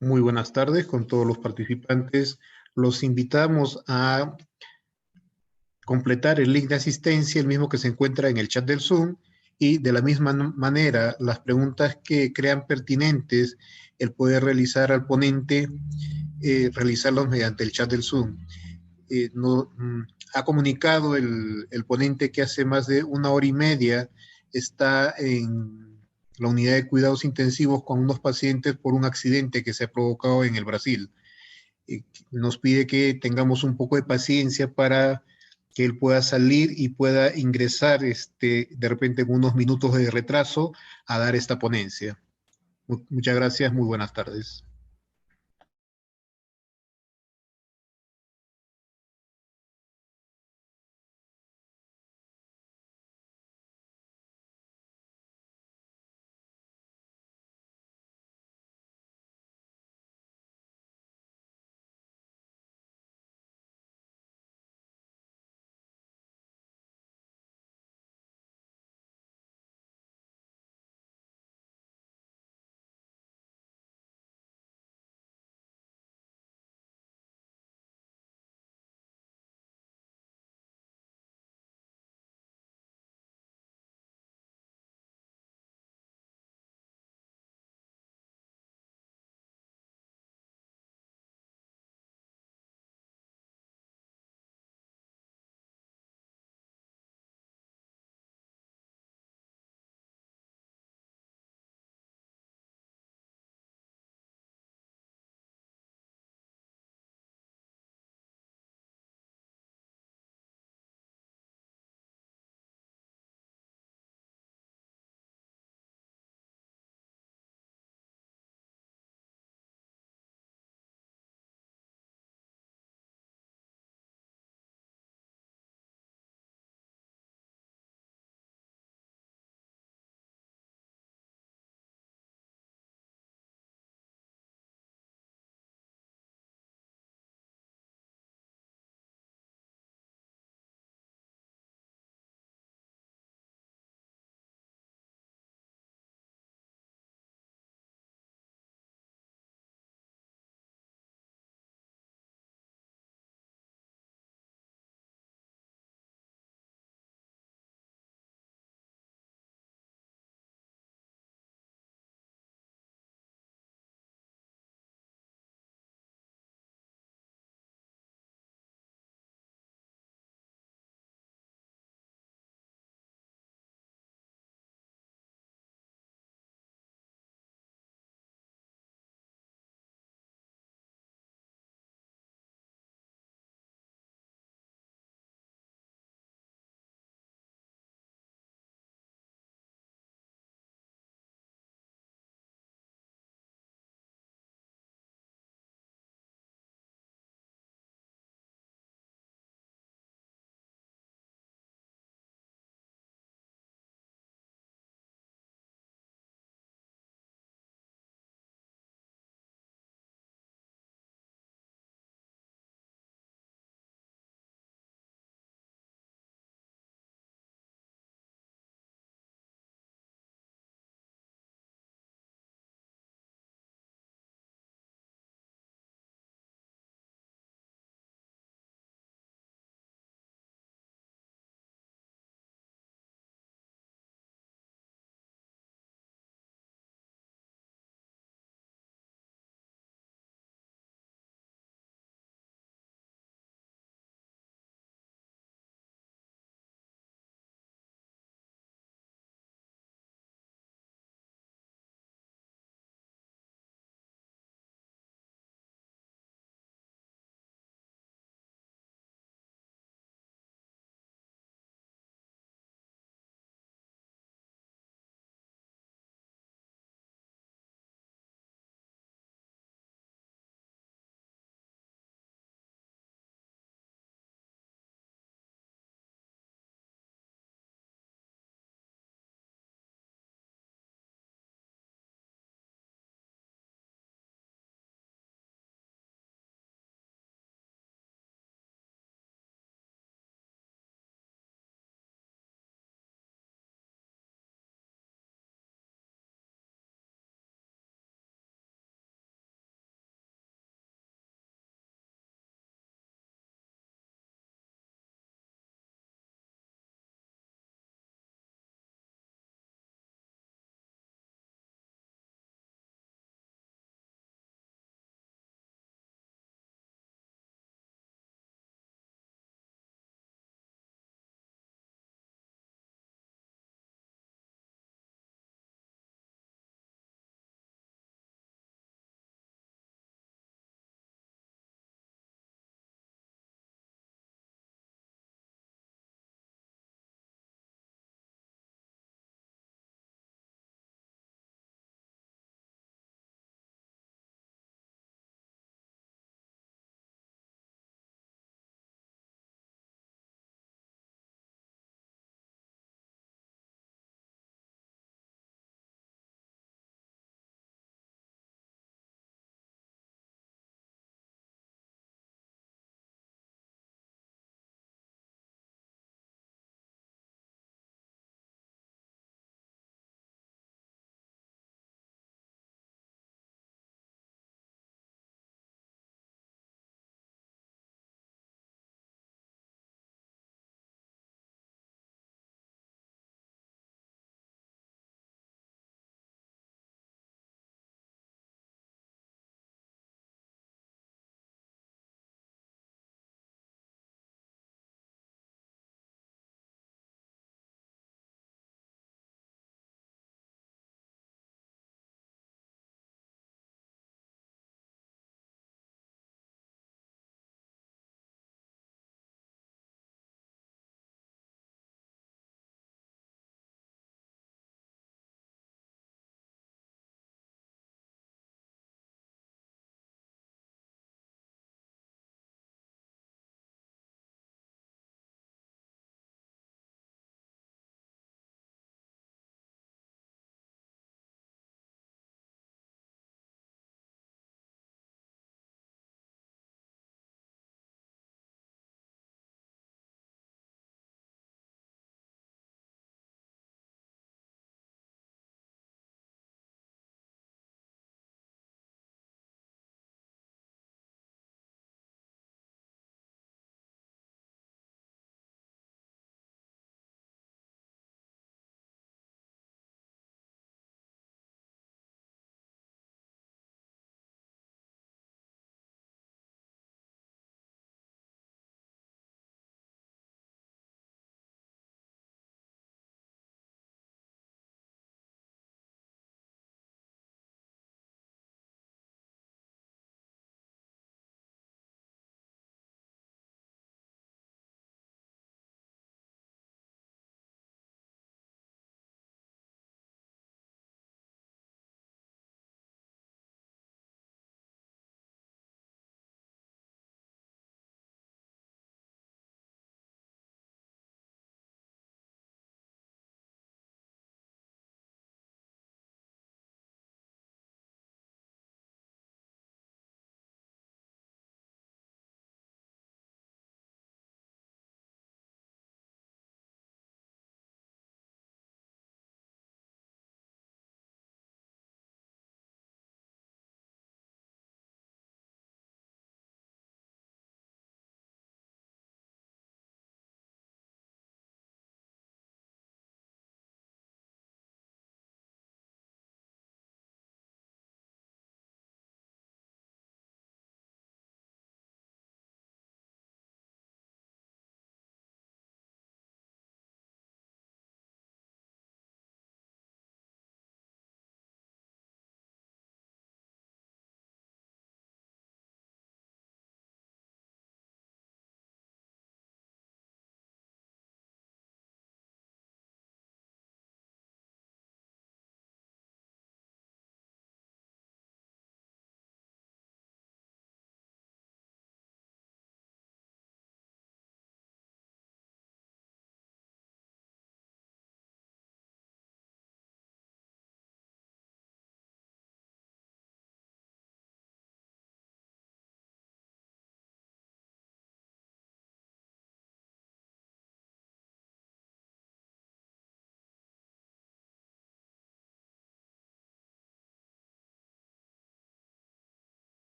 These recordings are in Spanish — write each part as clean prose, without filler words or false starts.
Muy buenas tardes con todos los participantes. Los invitamos a completar el link de asistencia, el mismo que se encuentra en el chat del Zoom, y de la misma manera, las preguntas que crean pertinentes, el poder realizar al ponente, realizarlos mediante el chat del Zoom. Ha comunicado el ponente que hace más de una hora y media está en la unidad de cuidados intensivos con unos pacientes por un accidente que se ha provocado en el Brasil. Nos pide que tengamos un poco de paciencia para que él pueda salir y pueda ingresar de repente en unos minutos de retraso a dar esta ponencia. Muchas gracias, muy buenas tardes.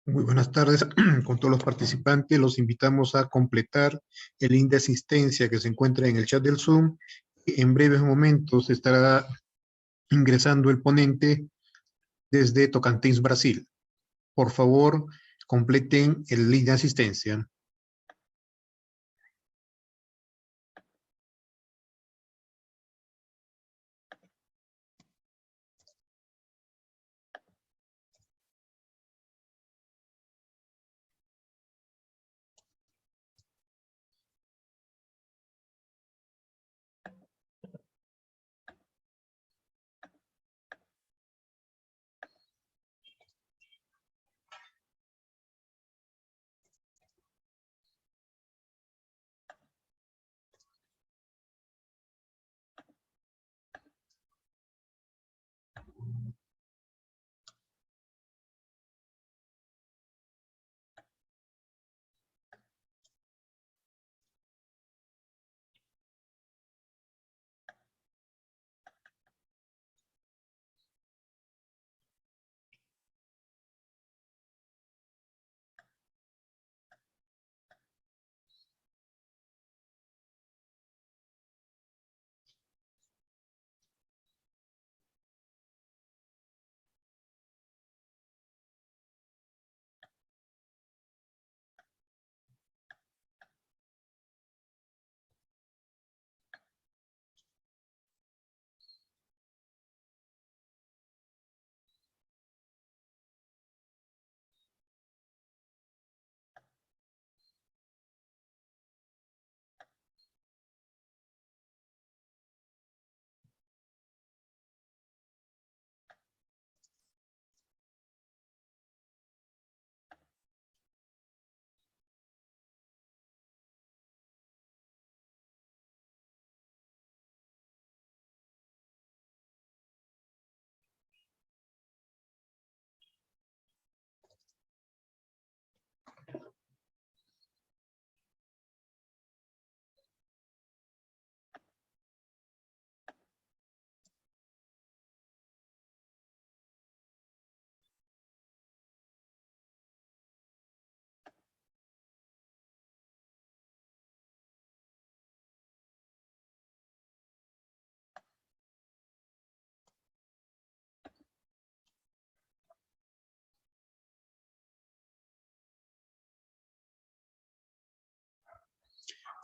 Muy buenas tardes con todos los participantes. Los invitamos a completar el link de asistencia que se encuentra en el chat del Zoom. En breves momentos estará ingresando el ponente desde Tocantins, Brasil. Por favor, completen el link de asistencia.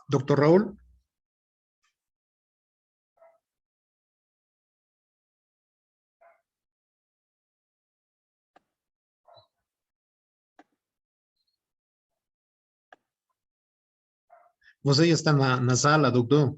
Doctor Raúl, você já está na sala, doutor?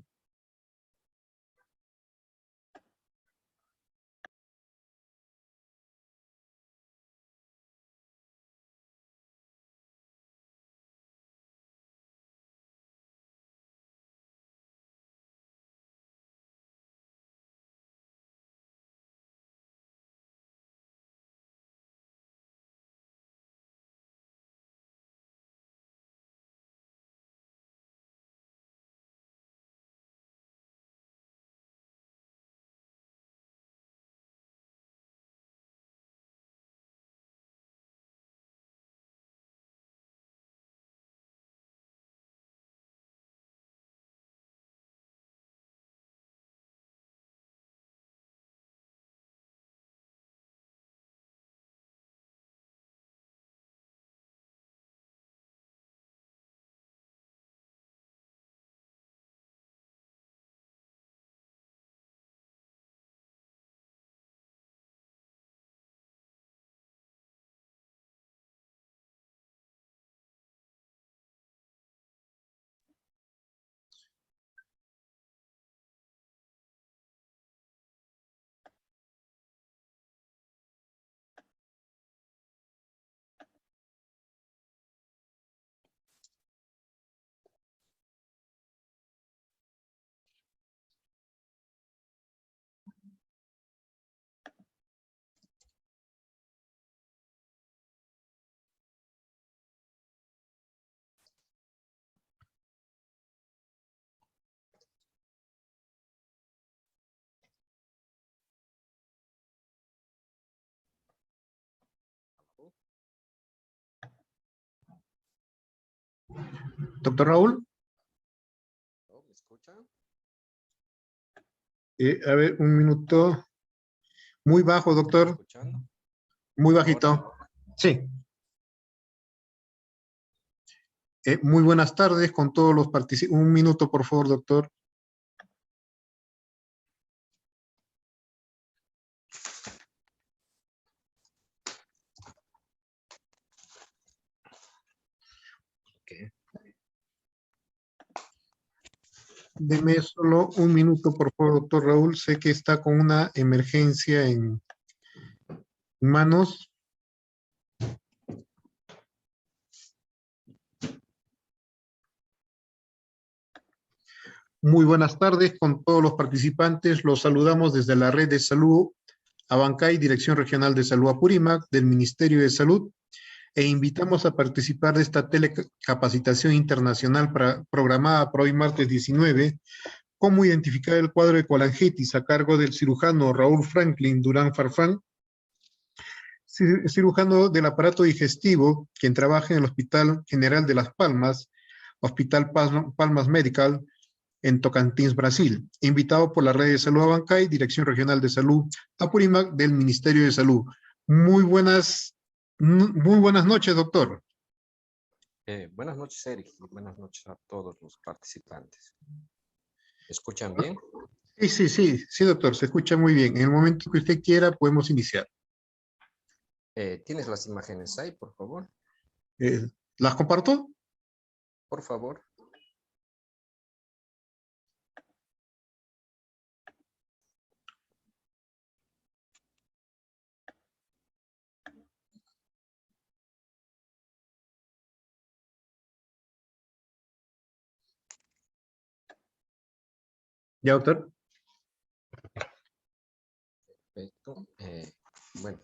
Doctor Raúl, ¿Me escuchan? a ver, un minuto. Muy bajo, ¿Me están doctor. escuchando? Muy Ahora, bajito. Sí. Muy buenas tardes con todos los participantes. Un minuto, por favor, doctor. ¿qué? Deme solo un minuto, por favor, doctor Raúl. Sé que está con una emergencia en manos. Muy buenas tardes con todos los participantes. Los saludamos desde la Red de Salud Abancay, Dirección Regional de Salud Apurímac, del Ministerio de Salud, e invitamos a participar de esta telecapacitación internacional programada para hoy martes 19, cómo identificar el cuadro de colangitis a cargo del cirujano Raúl Franklin Durán Farfán, cirujano del aparato digestivo, quien trabaja en el Hospital General de Las Palmas, Hospital Palmas Medical, en Tocantins, Brasil, invitado por la Red de Salud Abancay, Dirección Regional de Salud Apurímac del Ministerio de Salud. Muy buenas noches, doctor. Buenas noches, Eric, y buenas noches a todos los participantes. ¿Me escuchan bien? Sí, doctor, se escucha muy bien. En el momento que usted quiera, podemos iniciar. ¿Tienes las imágenes ahí, por favor? ¿Las comparto? Por favor. ¿Ya, doctor? Perfecto. Bueno,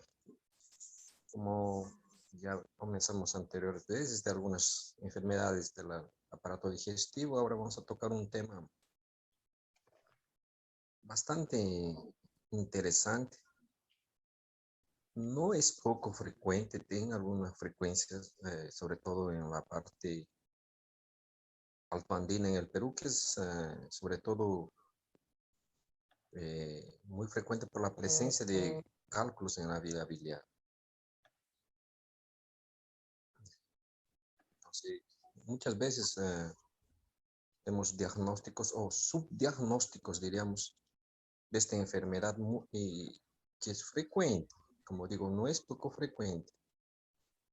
como ya comenzamos anteriores veces de algunas enfermedades del aparato digestivo, ahora vamos a tocar un tema bastante interesante. No es poco frecuente, tiene algunas frecuencias, sobre todo en la parte altoandina en el Perú, que es sobre todo muy frecuente por la presencia de cálculos en la vía biliar. Entonces, muchas veces tenemos diagnósticos o subdiagnósticos, diríamos, de esta enfermedad que es frecuente. Como digo, no es poco frecuente.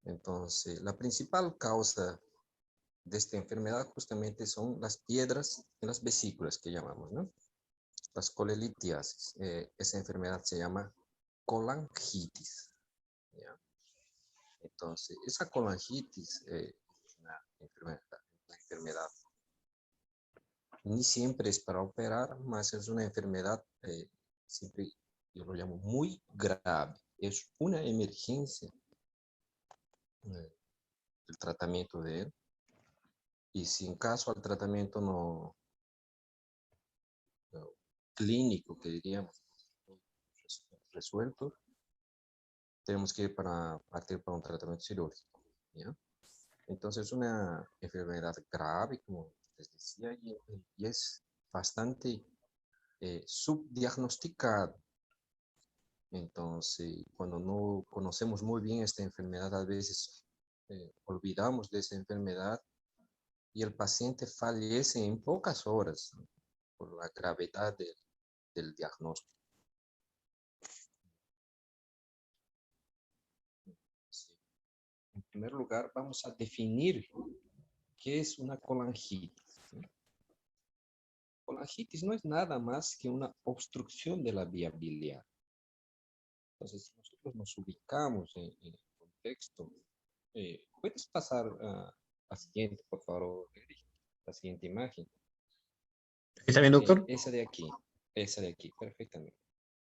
Entonces, la principal causa de esta enfermedad justamente son las piedras en las vesículas que llamamos, ¿no? Las colelitiasis. Esa enfermedad se llama colangitis, ¿ya? Entonces, esa colangitis es una enfermedad. Ni siempre es para operar, más es una enfermedad, siempre yo lo llamo muy grave. Es una emergencia el tratamiento de él. Y si en caso al tratamiento no clínico, que diríamos, resuelto, tenemos que partir para un tratamiento quirúrgico, ¿ya? Entonces es una enfermedad grave, como les decía, y es bastante subdiagnosticada. Entonces, cuando no conocemos muy bien esta enfermedad, a veces olvidamos de esa enfermedad y el paciente fallece en pocas horas, ¿no? Por la gravedad del diagnóstico. Sí. En primer lugar, vamos a definir qué es una colangitis, ¿sí? Colangitis no es nada más que una obstrucción de la vía biliar. Entonces, si nosotros nos ubicamos en el contexto, ¿puedes pasar a la siguiente, por favor, Eric? La siguiente imagen. ¿Está bien, doctor? Esa de aquí, perfectamente.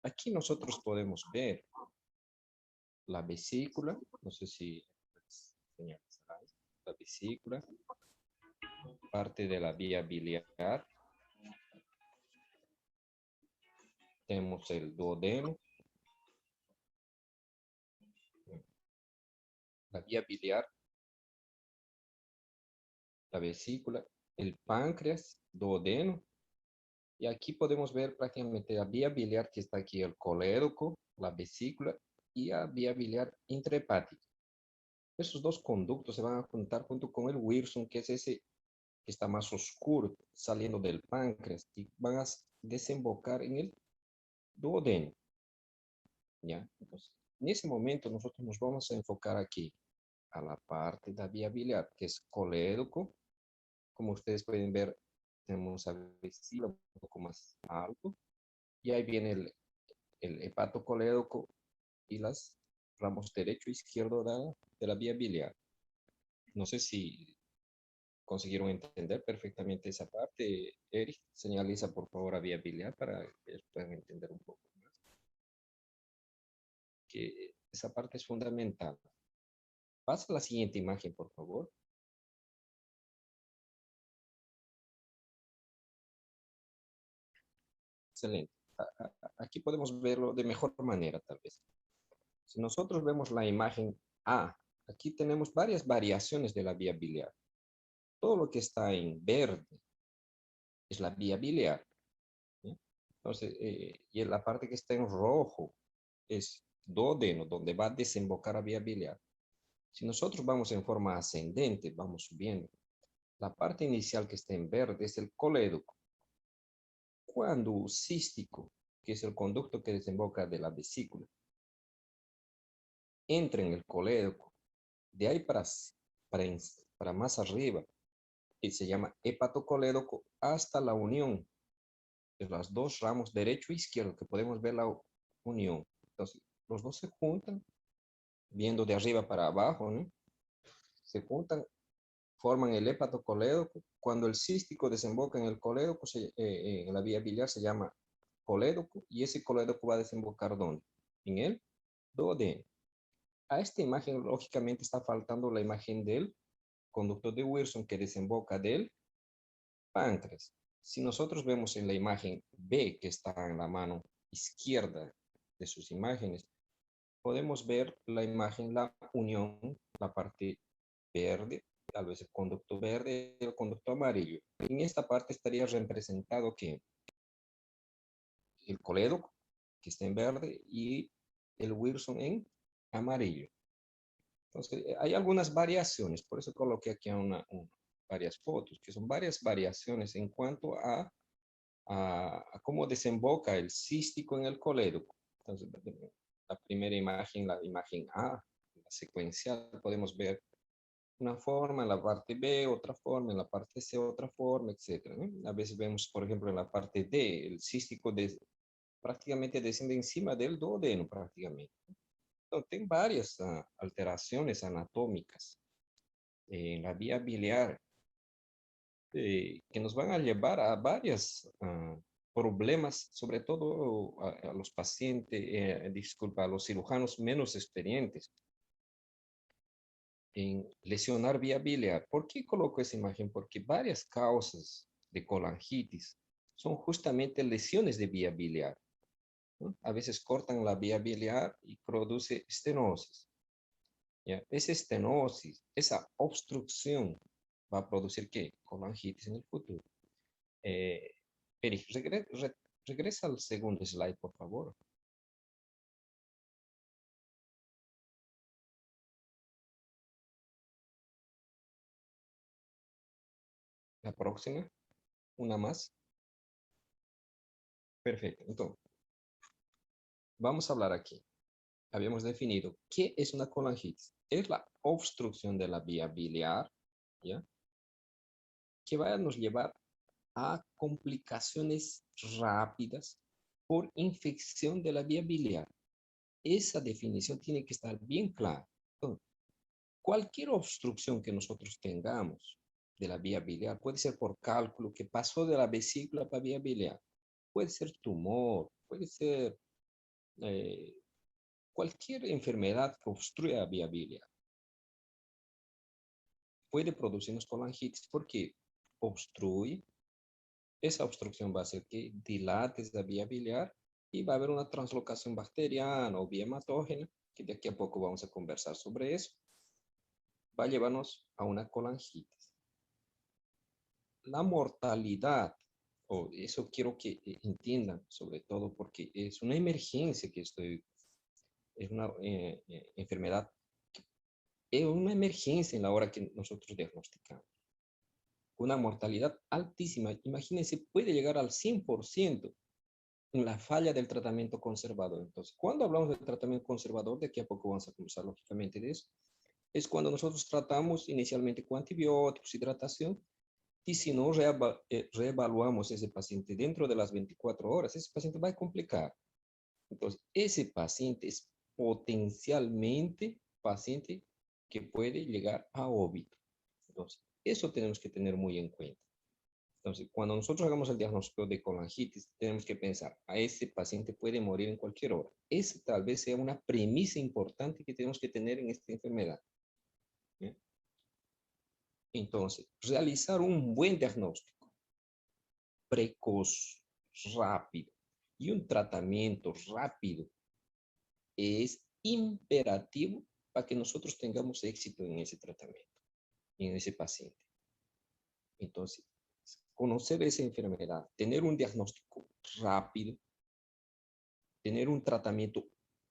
Aquí nosotros podemos ver la vesícula, no sé si la vesícula, parte de la vía biliar, tenemos el duodeno, la vía biliar la vesícula, el páncreas, duodeno. Y aquí podemos ver prácticamente la vía biliar que está aquí, el colédoco, la vesícula y la vía biliar intrahepática. Esos dos conductos se van a juntar junto con el Wilson, que es ese que está más oscuro, saliendo del páncreas, y van a desembocar en el duodeno. ¿Ya? Entonces, en ese momento nosotros nos vamos a enfocar aquí a la parte de la vía biliar, que es colédoco. Como ustedes pueden ver, tenemos a vesícula un poco más alto, y ahí viene el hepatocolédoco y las ramos derecho e izquierdo de la vía biliar. No sé si consiguieron entender perfectamente esa parte. Eric, señaliza por favor a vía biliar para que ellos puedan entender un poco más. Que esa parte es fundamental. Pasa a la siguiente imagen, por favor. Excelente. Aquí podemos verlo de mejor manera, tal vez. Si nosotros vemos la imagen A, aquí tenemos varias variaciones de la vía biliar. Todo lo que está en verde es la vía biliar. ¿Sí? Entonces, y en la parte que está en rojo es duodeno, donde va a desembocar a vía biliar. Si nosotros vamos en forma ascendente, vamos subiendo, la parte inicial que está en verde es el colédoco. Cuando cístico, que es el conducto que desemboca de la vesícula, entra en el colédoco, de ahí para más arriba, que se llama hepatocolédoco, hasta la unión de los dos ramos derecho e izquierdo, que podemos ver la unión. Entonces, los dos se juntan, viendo de arriba para abajo, ¿no? Se juntan, forman el hepatocolédoco. Cuando el cístico desemboca en el colédoco, en la vía biliar se llama colédoco, y ese colédoco va a desembocar ¿dónde? En el duodeno. A esta imagen, lógicamente, está faltando la imagen del conducto de Wilson que desemboca del páncreas. Si nosotros vemos en la imagen B, que está en la mano izquierda de sus imágenes, podemos ver la imagen, la unión, la parte verde, tal vez el conducto verde y el conducto amarillo. En esta parte estaría representado que el colédoco, que está en verde, y el Wilson en amarillo. Entonces, hay algunas variaciones, por eso coloqué aquí varias fotos, que son varias variaciones en cuanto a cómo desemboca el cístico en el colédoco. Entonces, la primera imagen, la imagen A, la secuencial, podemos ver una forma en la parte B, otra forma en la parte C, otra forma, etc. ¿no? A veces vemos, por ejemplo, en la parte D, el cístico prácticamente desciende encima del duodeno, prácticamente. Entonces, tiene varias alteraciones anatómicas en la vía biliar que nos van a llevar a varios problemas, sobre todo a los pacientes, disculpa, a los cirujanos menos experientes en lesionar vía biliar. ¿Por qué coloco esa imagen? Porque varias causas de colangitis son justamente lesiones de vía biliar, ¿no? A veces cortan la vía biliar y produce estenosis. ¿Ya? Esa estenosis, esa obstrucción va a producir ¿qué? Colangitis en el futuro. Erich, regresa al segundo slide, por favor. La próxima, una más. Perfecto. Entonces, vamos a hablar aquí. Habíamos definido qué es una colangitis. Es la obstrucción de la vía biliar, ¿ya? Que va a nos llevar a complicaciones rápidas por infección de la vía biliar. Esa definición tiene que estar bien clara. Entonces, cualquier obstrucción que nosotros tengamos de la vía biliar, puede ser por cálculo que pasó de la vesícula para la vía biliar, puede ser tumor, puede ser cualquier enfermedad que obstruya la vía biliar, puede producirnos colangitis porque obstruye. Esa obstrucción va a hacer que dilates la vía biliar y va a haber una translocación bacteriana o vía hematógena, que de aquí a poco vamos a conversar sobre eso. Va a llevarnos a una colangitis. la mortalidad, o eso quiero que entiendan, sobre todo porque es una emergencia que es una enfermedad, es una emergencia en la hora que nosotros diagnosticamos. Una mortalidad altísima, imagínense, puede llegar al 100% en la falla del tratamiento conservador. Entonces, cuando hablamos del tratamiento conservador, de aquí a poco vamos a conversar lógicamente de eso, es cuando nosotros tratamos inicialmente con antibióticos, hidratación, y si no reevaluamos ese paciente dentro de las 24 horas, ese paciente va a complicar. Entonces, ese paciente es potencialmente paciente que puede llegar a óbito. Entonces, eso tenemos que tener muy en cuenta. Entonces, cuando nosotros hagamos el diagnóstico de colangitis, tenemos que pensar, a ese paciente puede morir en cualquier hora. Esa tal vez sea una premisa importante que tenemos que tener en esta enfermedad. ¿Bien? Entonces, realizar un buen diagnóstico, precoz, rápido, y un tratamiento rápido es imperativo para que nosotros tengamos éxito en ese tratamiento, en ese paciente. Entonces, conocer esa enfermedad, tener un diagnóstico rápido, tener un tratamiento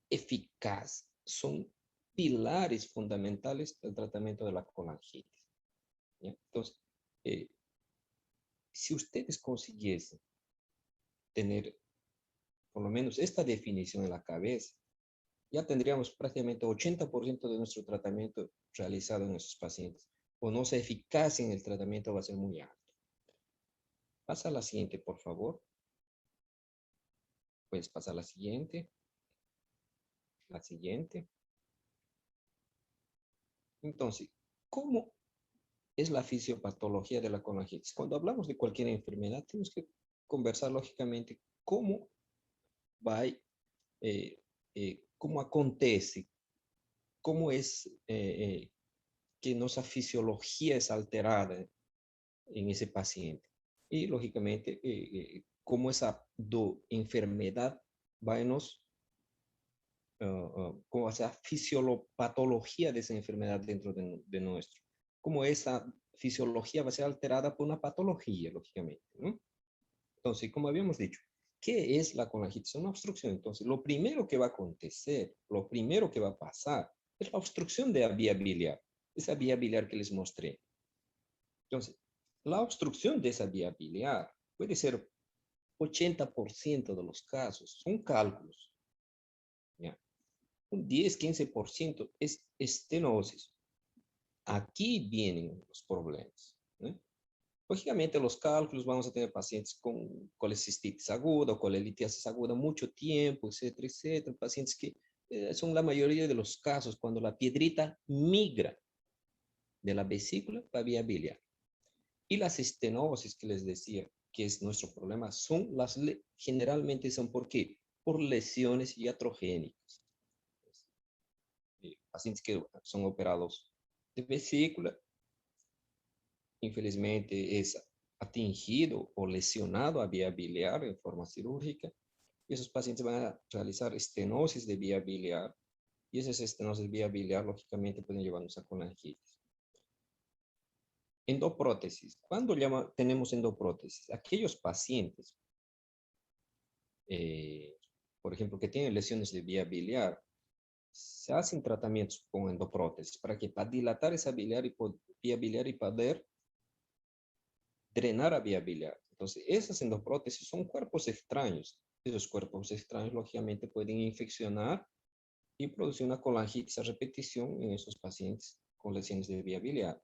eficaz, son pilares fundamentales del tratamiento de la colangitis. ¿Ya? Entonces, si ustedes consiguiesen tener por lo menos esta definición en la cabeza, ya tendríamos prácticamente 80% de nuestro tratamiento realizado en esos pacientes. O no sea eficacia en el tratamiento va a ser muy alto. Pasa a la siguiente, por favor. Puedes pasar a la siguiente. La siguiente. Entonces, ¿cómo es la fisiopatología de la colangitis? Cuando hablamos de cualquier enfermedad, tenemos que conversar lógicamente cómo va, cómo acontece, cómo es que nuestra fisiología es alterada en ese paciente. Y lógicamente, cómo esa enfermedad va a nos, cómo esa fisiopatología de esa enfermedad dentro de nuestro. Cómo esa fisiología va a ser alterada por una patología, lógicamente, ¿no? Entonces, como habíamos dicho, ¿qué es la colangitis? Una obstrucción. Entonces, lo primero que va a acontecer, lo primero que va a pasar, es la obstrucción de la vía biliar, esa vía biliar que les mostré. Entonces, la obstrucción de esa vía biliar puede ser 80% de los casos, son cálculos. ¿Ya? Un 10-15% es estenosis. Aquí vienen los problemas. ¿Eh? Lógicamente, los cálculos vamos a tener pacientes con colecistitis aguda o colelitiasis aguda mucho tiempo, etcétera, etcétera. Pacientes que son la mayoría de los casos cuando la piedrita migra de la vesícula a la vía biliar. Y las estenosis que les decía, que es nuestro problema, generalmente son ¿por qué? Por lesiones iatrogénicas. Pacientes que son operados de vesícula, infelizmente es atingido o lesionado a vía biliar en forma cirúrgica, y esos pacientes van a realizar estenosis de vía biliar, y esas estenosis de vía biliar lógicamente pueden llevarnos a colangitis. Endoprótesis. ¿Cuándo tenemos endoprótesis? Aquellos pacientes, por ejemplo, que tienen lesiones de vía biliar, se hacen tratamientos con endoprótesis para que para dilatar esa vía biliar y poder drenar a vía biliar. Entonces, esas endoprótesis son cuerpos extraños. Esos cuerpos extraños, lógicamente, pueden infeccionar y producir una colangitis a repetición en esos pacientes con lesiones de vía biliar.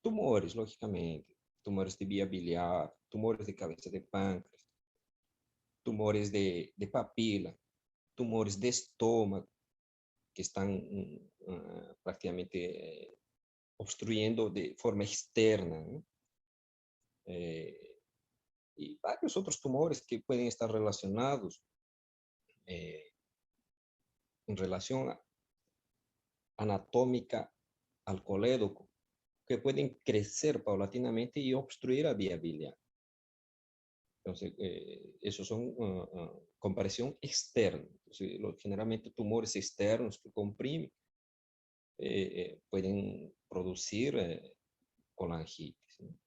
Tumores, lógicamente, tumores de vía biliar, tumores de cabeza de páncreas, tumores de papila, tumores de estómago que están prácticamente obstruyendo de forma externa, ¿no? Y varios otros tumores que pueden estar relacionados en relación anatómica al colédoco, que pueden crecer paulatinamente y obstruir a vía biliar. Entonces, esos son comparación externa. Entonces, generalmente tumores externos que comprimen pueden producir colangitis, ¿no?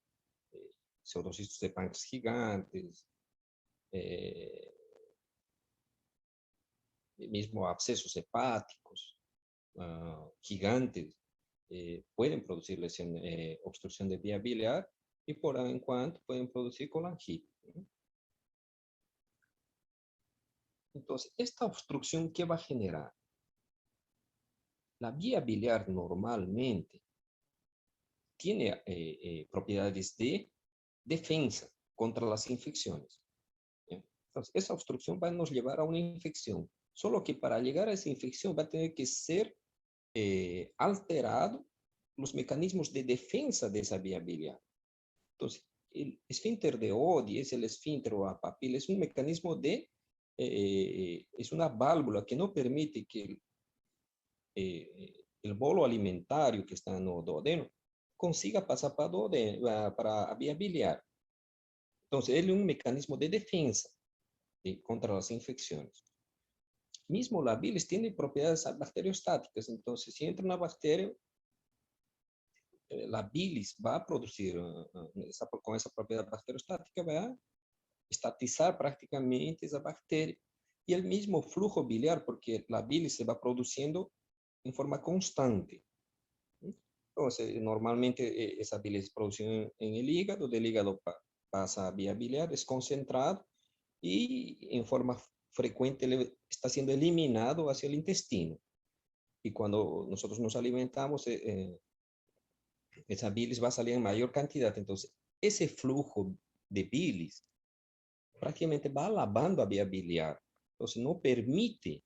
pseudocistos de páncreas gigantes, mismo abscesos hepáticos gigantes, pueden producir lesión, obstrucción de vía biliar y por en cuanto pueden producir colangitis. Entonces, esta obstrucción, ¿qué va a generar? La vía biliar normalmente tiene propiedades de defensa contra las infecciones. Entonces, esa obstrucción va a nos llevar a una infección. Solo que para llegar a esa infección va a tener que ser alterado los mecanismos de defensa de esa vía biliar. Entonces, el esfínter de Oddi es el esfínter o la papila, es un mecanismo de, es una válvula que no permite que el bolo alimentario que está en el duodeno consiga pasar para la vía biliar. Entonces, él es un mecanismo de defensa contra las infecciones. Mismo la bilis tiene propiedades bacteriostáticas, entonces si entra una bacteria, la bilis va a producir, con esa propiedad bacteriostática, va a estatizar prácticamente esa bacteria. Y el mismo flujo biliar, porque la bilis se va produciendo en forma constante. Entonces, normalmente esa bilis es producida en el hígado, del hígado pasa a vía biliar, es concentrado y en forma frecuente está siendo eliminado hacia el intestino. Y cuando nosotros nos alimentamos, esa bilis va a salir en mayor cantidad. Entonces, ese flujo de bilis prácticamente va lavando a vía biliar. Entonces, no permite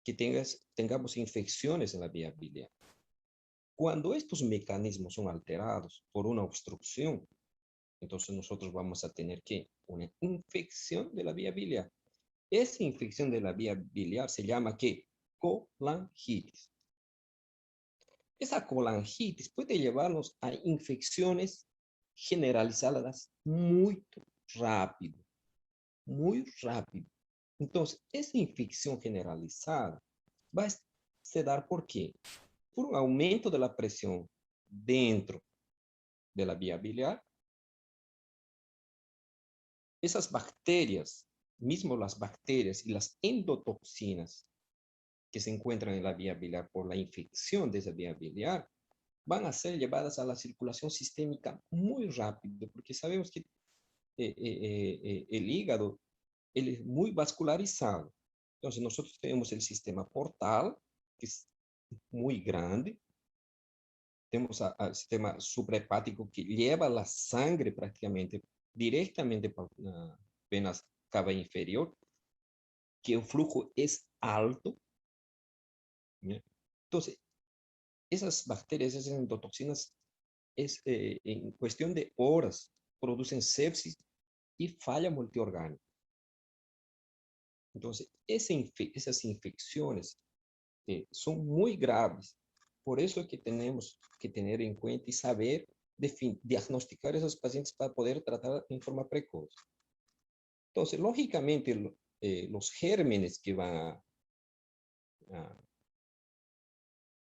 que tengamos infecciones en la vía biliar. Cuando estos mecanismos son alterados por una obstrucción, entonces nosotros vamos a tener una infección de la vía biliar. Esa infección de la vía biliar se llama ¿qué? Colangitis. Esa colangitis puede llevarnos a infecciones generalizadas muy rápido, muy rápido. Entonces, esa infección generalizada va a se dar ¿por qué? Por un aumento de la presión dentro de la vía biliar. Esas bacterias, mismo las bacterias y las endotoxinas que se encuentran en la vía biliar por la infección de esa vía biliar, van a ser llevadas a la circulación sistémica muy rápido, porque sabemos que el hígado él es muy vascularizado. Entonces, nosotros tenemos el sistema portal, que es muy grande. Tenemos al sistema suprahepático que lleva la sangre prácticamente directamente por las venas cava inferior, que el flujo es alto. ¿Ya? Entonces, esas bacterias, esas endotoxinas, en cuestión de horas, producen sepsis y falla multiorgánica. Entonces, esas infecciones son muy graves. Por eso es que tenemos que tener en cuenta y saber diagnosticar a esos pacientes para poder tratar en forma precoz. Entonces, lógicamente, los gérmenes que van a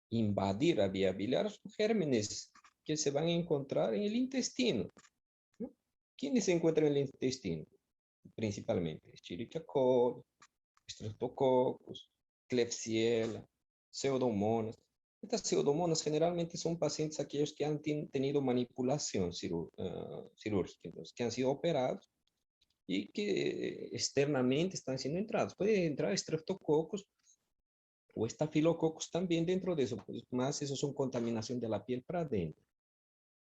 invadir la vía biliar son gérmenes que se van a encontrar en el intestino. ¿No? ¿Quiénes se encuentran en el intestino? Principalmente Escherichia coli, Streptococcus, Klebsiella, Pseudomonas. Estas pseudomonas generalmente son pacientes aquellos que han tenido manipulación cirúrgica, entonces, que han sido operados y que externamente están siendo entrados. Puede entrar Streptococcus o Staphylococcus también dentro de eso, pues más eso son contaminación de la piel para adentro,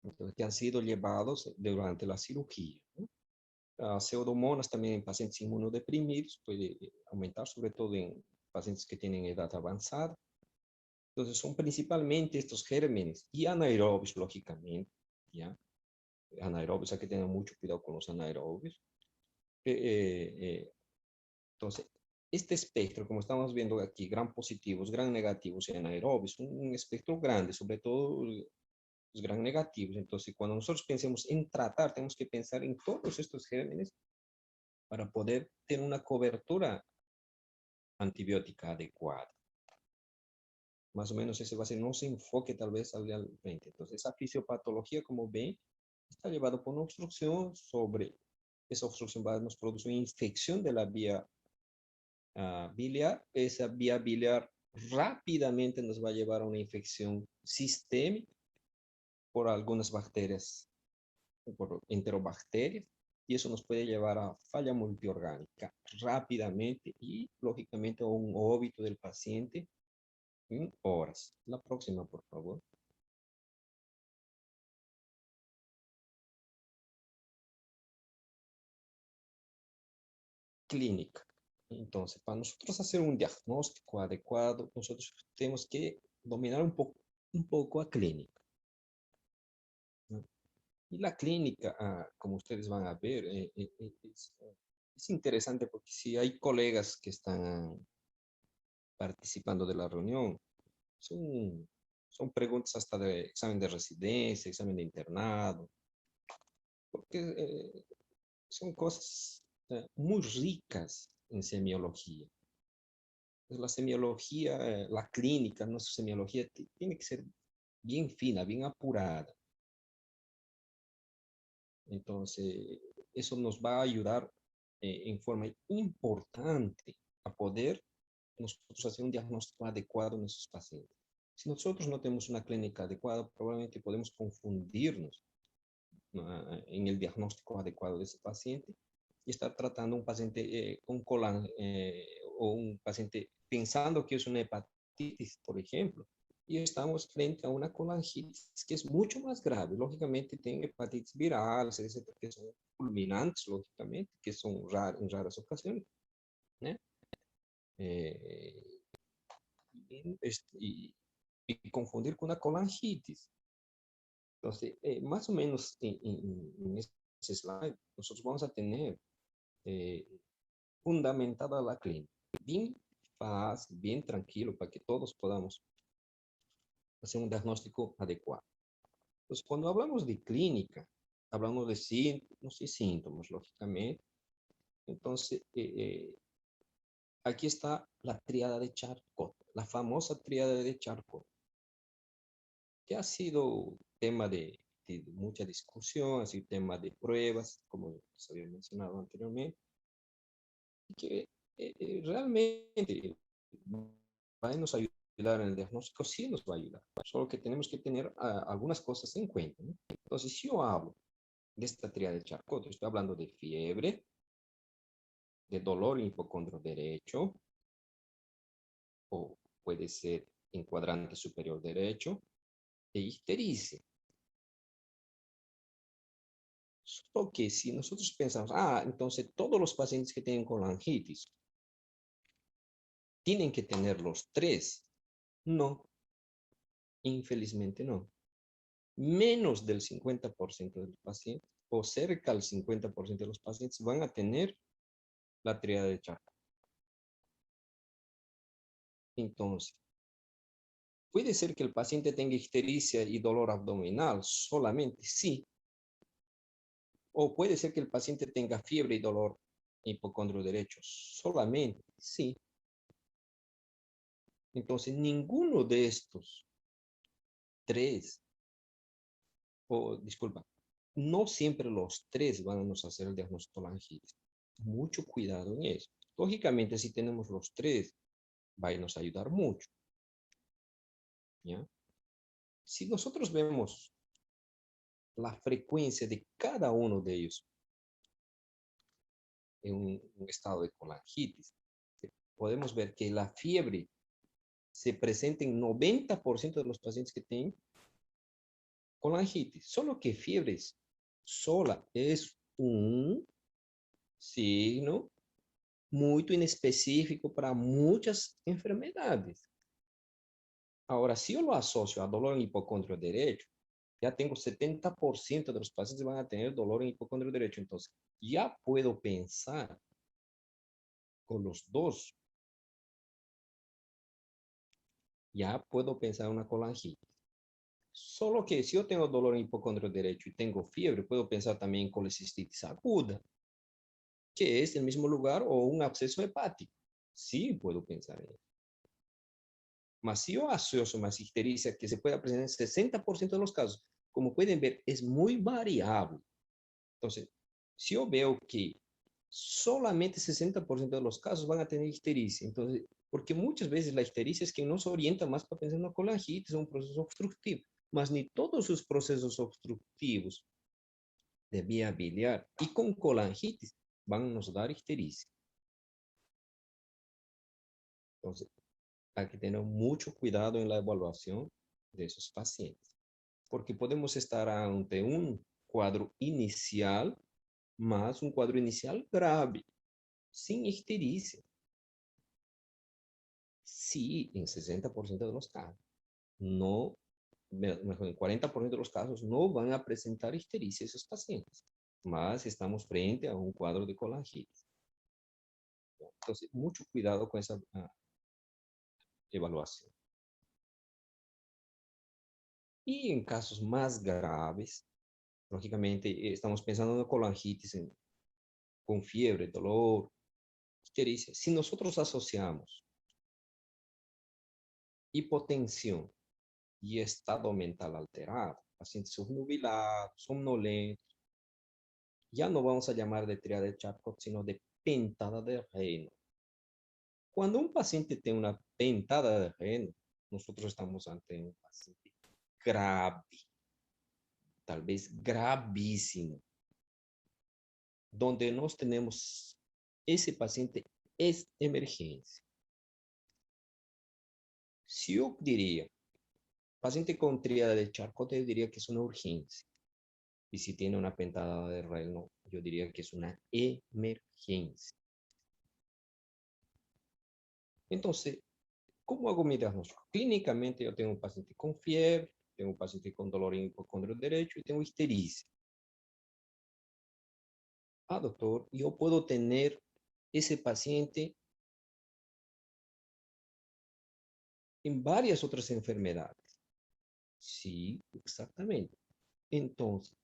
entonces, que han sido llevados durante la cirugía. ¿No? Pseudomonas también en pacientes inmunodeprimidos puede aumentar, sobre todo en pacientes que tienen edad avanzada. Entonces, son principalmente estos gérmenes y anaerobios, lógicamente, ¿ya? Anaerobios, hay que tener mucho cuidado con los anaerobios. Entonces, este espectro, como estamos viendo aquí, gran positivos, gran negativos y anaerobios, un espectro grande, sobre todo los gran negativos. Entonces, cuando nosotros pensemos en tratar, tenemos que pensar en todos estos gérmenes para poder tener una cobertura antibiótica adecuada. Más o menos ese va a ser nuestro enfoque tal vez al frente. Entonces, esa fisiopatología, como ven, está llevado por una obstrucción. Sobre esa obstrucción va a nos producir una infección de la vía biliar. Esa vía biliar rápidamente nos va a llevar a una infección sistémica por algunas bacterias, por enterobacterias, y eso nos puede llevar a falla multiorgánica rápidamente y, lógicamente, a un óbito del paciente en horas. La próxima, por favor. Clínica. Entonces, para nosotros hacer un diagnóstico adecuado, nosotros tenemos que dominar un poco a clínica, ¿no? Y la clínica, como ustedes van a ver, es interesante porque si hay colegas que están participando de la reunión, son, son preguntas hasta de examen de residencia, examen de internado, porque son cosas muy ricas en semiología. Pues la semiología, la clínica, nuestra semiología tiene que ser bien fina, bien apurada. Entonces, eso nos va a ayudar en forma importante a poder nosotros hacer un diagnóstico adecuado en nuestros pacientes. Si nosotros no tenemos una clínica adecuada, probablemente podemos confundirnos en el diagnóstico adecuado de ese paciente y estar tratando un paciente con colon o un paciente pensando que es una hepatitis, por ejemplo, y estamos frente a una colangitis que es mucho más grave. Lógicamente, tiene hepatitis virales, etcétera, que son fulminantes, lógicamente, que son en raras ocasiones, ¿no? Eh, y, y confundir con una colangitis. Entonces, más o menos en ese slide, nosotros vamos a tener eh, fundamentada la clínica, bien fácil, bien tranquilo, para que todos podamos hacer un diagnóstico adecuado. Entonces, cuando hablamos de clínica, hablamos de síntomas y síntomas, lógicamente. Entonces, aquí está la tríada de Charcot, la famosa tríada de Charcot, que ha sido tema de mucha discusión, ha sido tema de pruebas, como se había mencionado anteriormente, que realmente va a nos ayudar en el diagnóstico, sí nos va a ayudar, solo que tenemos que tener algunas cosas en cuenta, ¿no? Entonces, si yo hablo de esta tríada de Charcot, estoy hablando de fiebre, de dolor en hipocondrio derecho, o puede ser en cuadrante superior derecho, de ictericia. Solo que si nosotros pensamos, entonces todos los pacientes que tienen colangitis tienen que tener los tres. No, infelizmente no. Menos del 50% de los pacientes, o cerca del 50% de los pacientes, van a tener la tríada de Charcot. Entonces, puede ser que el paciente tenga ictericia y dolor abdominal solamente, sí. O puede ser que el paciente tenga fiebre y dolor hipocondrio derecho solamente, sí. Entonces, ninguno de estos tres, o disculpa, no siempre los tres van a nos hacer el diagnóstico de laringitis. Mucho cuidado en eso. Lógicamente, si tenemos los tres, va a nos ayudar mucho, ¿ya? Si nosotros vemos la frecuencia de cada uno de ellos en un estado de colangitis, podemos ver que la fiebre se presenta en 90% de los pacientes que tienen colangitis. Solo que fiebre sola es un signo muy inespecífico para muchas enfermedades. Ahora, si yo lo asocio a dolor en hipocondrio derecho, ya tengo 70% de los pacientes van a tener dolor en hipocondrio derecho. Entonces, ya puedo pensar con los dos. Ya puedo pensar en una colangitis. Solo que si yo tengo dolor en hipocondrio derecho y tengo fiebre, puedo pensar también en colecistitis aguda, que es el mismo lugar, o un absceso hepático. Sí, puedo pensar en eso. Mas si yo asocio más ictericia, que se puede presentar en 60% de los casos, como pueden ver, es muy variable. Entonces, si yo veo que solamente 60% de los casos van a tener ictericia, entonces, porque muchas veces la ictericia es que nos orienta más para pensar en una colangitis, un proceso obstructivo, mas ni todos sus procesos obstructivos de vía biliar y con colangitis van a nos dar ictericia. Entonces, hay que tener mucho cuidado en la evaluación de esos pacientes, porque podemos estar ante un cuadro inicial, más un cuadro inicial grave, sin ictericia. Sí, en 60% de los casos, no, mejor, en 40% de los casos no van a presentar ictericia esos pacientes, más estamos frente a un cuadro de colangitis. Entonces, mucho cuidado con esa evaluación. Y en casos más graves, lógicamente, estamos pensando en una colangitis con fiebre, dolor, ictericia. Si nosotros asociamos hipotensión y estado mental alterado, pacientes subnubilados, somnolentos, ya no vamos a llamar de triada de Charcot, sino de pentada de Raynaud. Cuando un paciente tiene una pentada de Raynaud, nosotros estamos ante un paciente grave, tal vez gravísimo, donde nos tenemos ese paciente es emergencia. Si yo diría, paciente con tríada de Charcot, yo diría que es una urgencia. Y si tiene una pentada de Raynaud, yo diría que es una emergencia. Entonces, ¿cómo hago mi diagnóstico? Clínicamente yo tengo un paciente con fiebre, tengo un paciente con dolor en hipocondrio derecho y tengo ictericia. Ah, doctor, yo puedo tener ese paciente en varias otras enfermedades. Sí, exactamente. Entonces,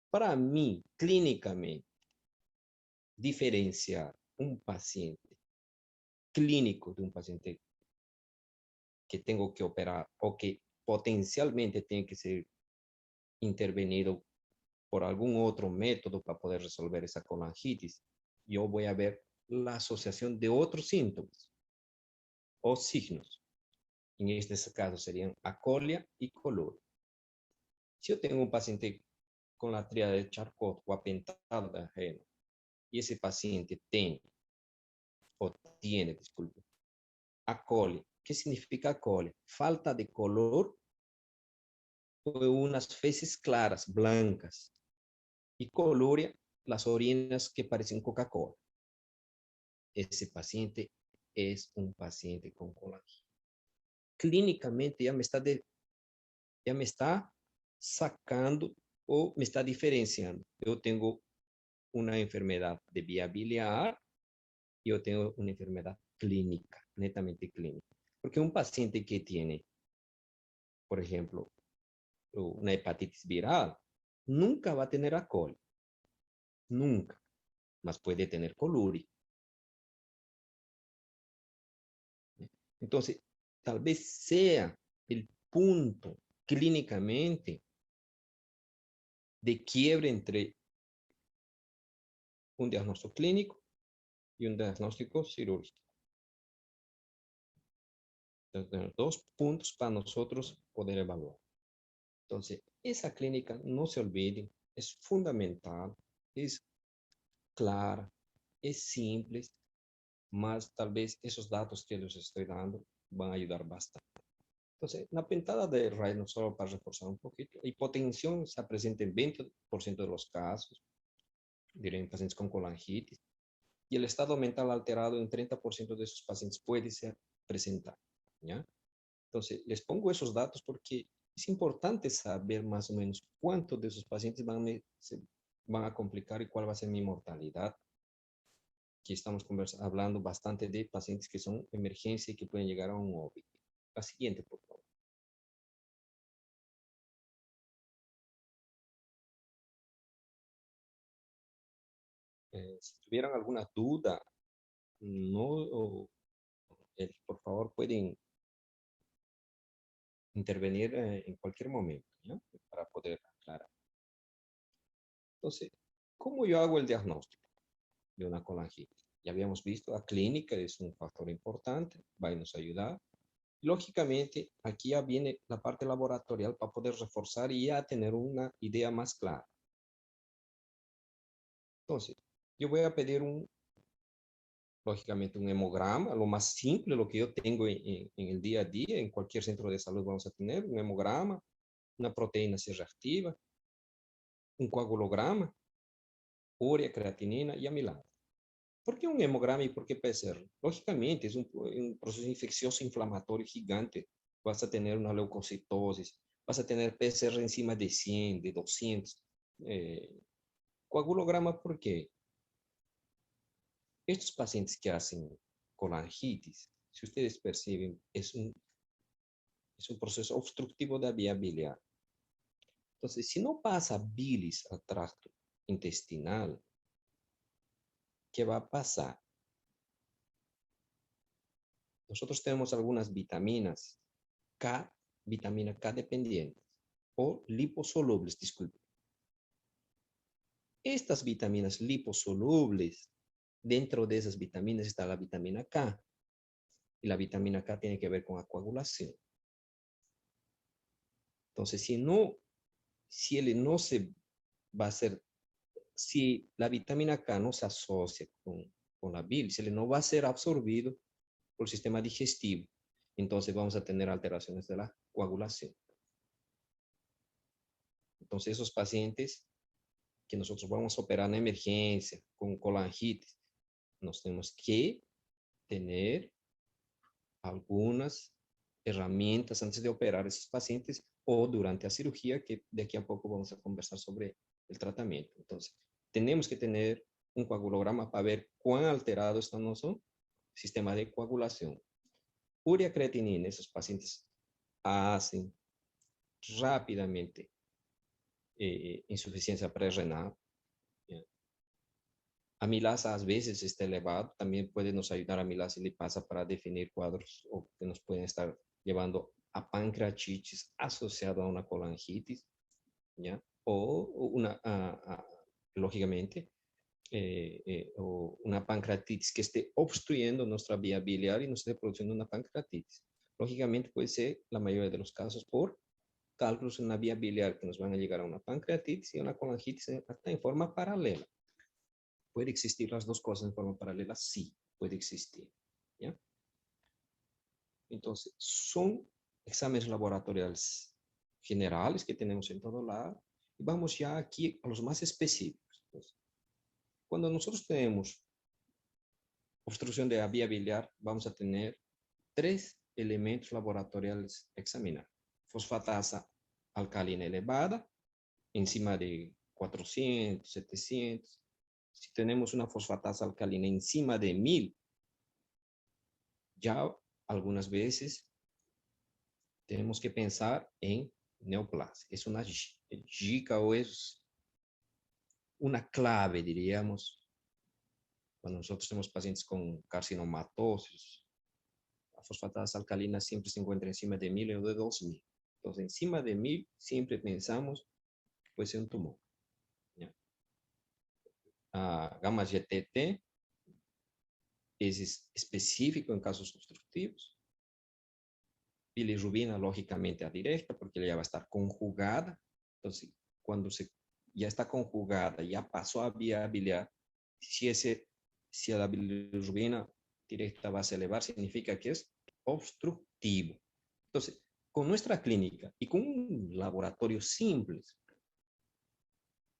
para mí, clínicamente, diferenciar un paciente clínico de un paciente que tengo que operar o que potencialmente tiene que ser intervenido por algún otro método para poder resolver esa colangitis, yo voy a ver la asociación de otros síntomas o signos. En este caso serían acolia y color. Si yo tengo un paciente con la tríada de Charcot o apentada de Raynaud y ese paciente tiene, disculpe, acolia. ¿Qué significa acolia? Falta de color o unas feces claras, blancas. Y coluria, las orinas que parecen Coca-Cola. Ese paciente es un paciente con colágeno. Clínicamente ya me está sacando o me está diferenciando. Yo tengo una enfermedad de vía biliar y yo tengo una enfermedad clínica, netamente clínica. Porque un paciente que tiene, por ejemplo, una hepatitis viral, nunca va a tener alcohol, nunca, más puede tener coluria. Entonces, tal vez sea el punto clínicamente de quiebre entre un diagnóstico clínico y un diagnóstico cirúrgico. Entonces, dos puntos para nosotros poder evaluar. Entonces, esa clínica, no se olviden, es fundamental, es clara, es simple, más tal vez esos datos que les estoy dando van a ayudar bastante. Entonces, la pentada de Raynaud, solo para reforzar un poquito, la hipotensión se presenta en 20% de los casos, diré en pacientes con colangitis, y el estado mental alterado en 30% de esos pacientes puede ser presentado, ¿ya? Entonces, les pongo esos datos porque es importante saber más o menos cuántos de esos pacientes se van a complicar y cuál va a ser mi mortalidad. Aquí estamos hablando bastante de pacientes que son emergencia y que pueden llegar a un OBI. La siguiente, por favor. Si tuvieran alguna duda, no, por favor, pueden intervenir en cualquier momento, ¿ya? Para poder aclarar. Entonces, ¿cómo yo hago el diagnóstico de una colangitis? Ya habíamos visto, la clínica es un factor importante, va a nos ayudar. Lógicamente, aquí ya viene la parte laboratorial para poder reforzar y ya tener una idea más clara. Entonces, yo voy a pedir lógicamente, un hemograma, lo más simple, lo que yo tengo en el día a día, en cualquier centro de salud vamos a tener un hemograma, una proteína C reactiva, un coagulograma, urea, creatinina y amilasa. ¿Por qué un hemograma y por qué PCR? Lógicamente, es un proceso infeccioso inflamatorio gigante. Vas a tener una leucocitosis, vas a tener PCR encima de 100, de 200. Coagulograma, ¿por qué? Estos pacientes que hacen colangitis, si ustedes perciben, es un proceso obstructivo de la vía biliar. Entonces, si no pasa bilis al tracto intestinal, ¿qué va a pasar? Nosotros tenemos algunas vitaminas K, vitamina K dependientes, o liposolubles, disculpe. Estas vitaminas liposolubles, dentro de esas vitaminas está la vitamina K, y la vitamina K tiene que ver con la coagulación. Entonces, si él no se va a hacer, si la vitamina K no se asocia con la bilis, él no va a ser absorbido por el sistema digestivo. Entonces vamos a tener alteraciones de la coagulación. Entonces esos pacientes que nosotros vamos a operar en emergencia con colangitis, nos tenemos que tener algunas herramientas antes de operar a esos pacientes o durante la cirugía, que de aquí a poco vamos a conversar sobre el tratamiento. Entonces, tenemos que tener un coagulograma para ver cuán alterado está nuestro sistema de coagulación. Urea creatinina, esos pacientes hacen rápidamente insuficiencia prerrenal. Amilasa a veces está elevado, también puede nos ayudar amilasa y lipasa para definir cuadros o que nos pueden estar llevando a pancreatitis asociado a una colangitis, ¿ya? O lógicamente, o una pancreatitis que esté obstruyendo nuestra vía biliar y nos esté produciendo una pancreatitis. Lógicamente puede ser, la mayoría de los casos, por cálculos en la vía biliar que nos van a llegar a una pancreatitis y a una colangitis hasta en forma paralela. ¿Puede existir las dos cosas en forma paralela? Sí, puede existir, ¿ya? Entonces, son exámenes laboratoriales generales que tenemos en todo lado. Y vamos ya aquí a los más específicos. Entonces, cuando nosotros tenemos obstrucción de la vía biliar, vamos a tener 3 elementos laboratoriales a examinar. Fosfatasa alcalina elevada, encima de 400, 700. Si tenemos una fosfatasa alcalina encima de 1000, ya algunas veces tenemos que pensar en neoplasia. Es una dica o es una clave, diríamos, cuando nosotros tenemos pacientes con carcinomatosis. La fosfatasa alcalina siempre se encuentra encima de 1000 o de 2000. Entonces, encima de 1000 siempre pensamos que puede ser un tumor. ¿Ya? Gamma GTT es específico en casos obstructivos. Bilirrubina, lógicamente, a directa, porque ya va a estar conjugada. Entonces, cuando ya está conjugada, ya pasó a vía biliar, si la bilirrubina directa va a elevar, significa que es obstructivo. Entonces, con nuestra clínica y con un laboratorio simple,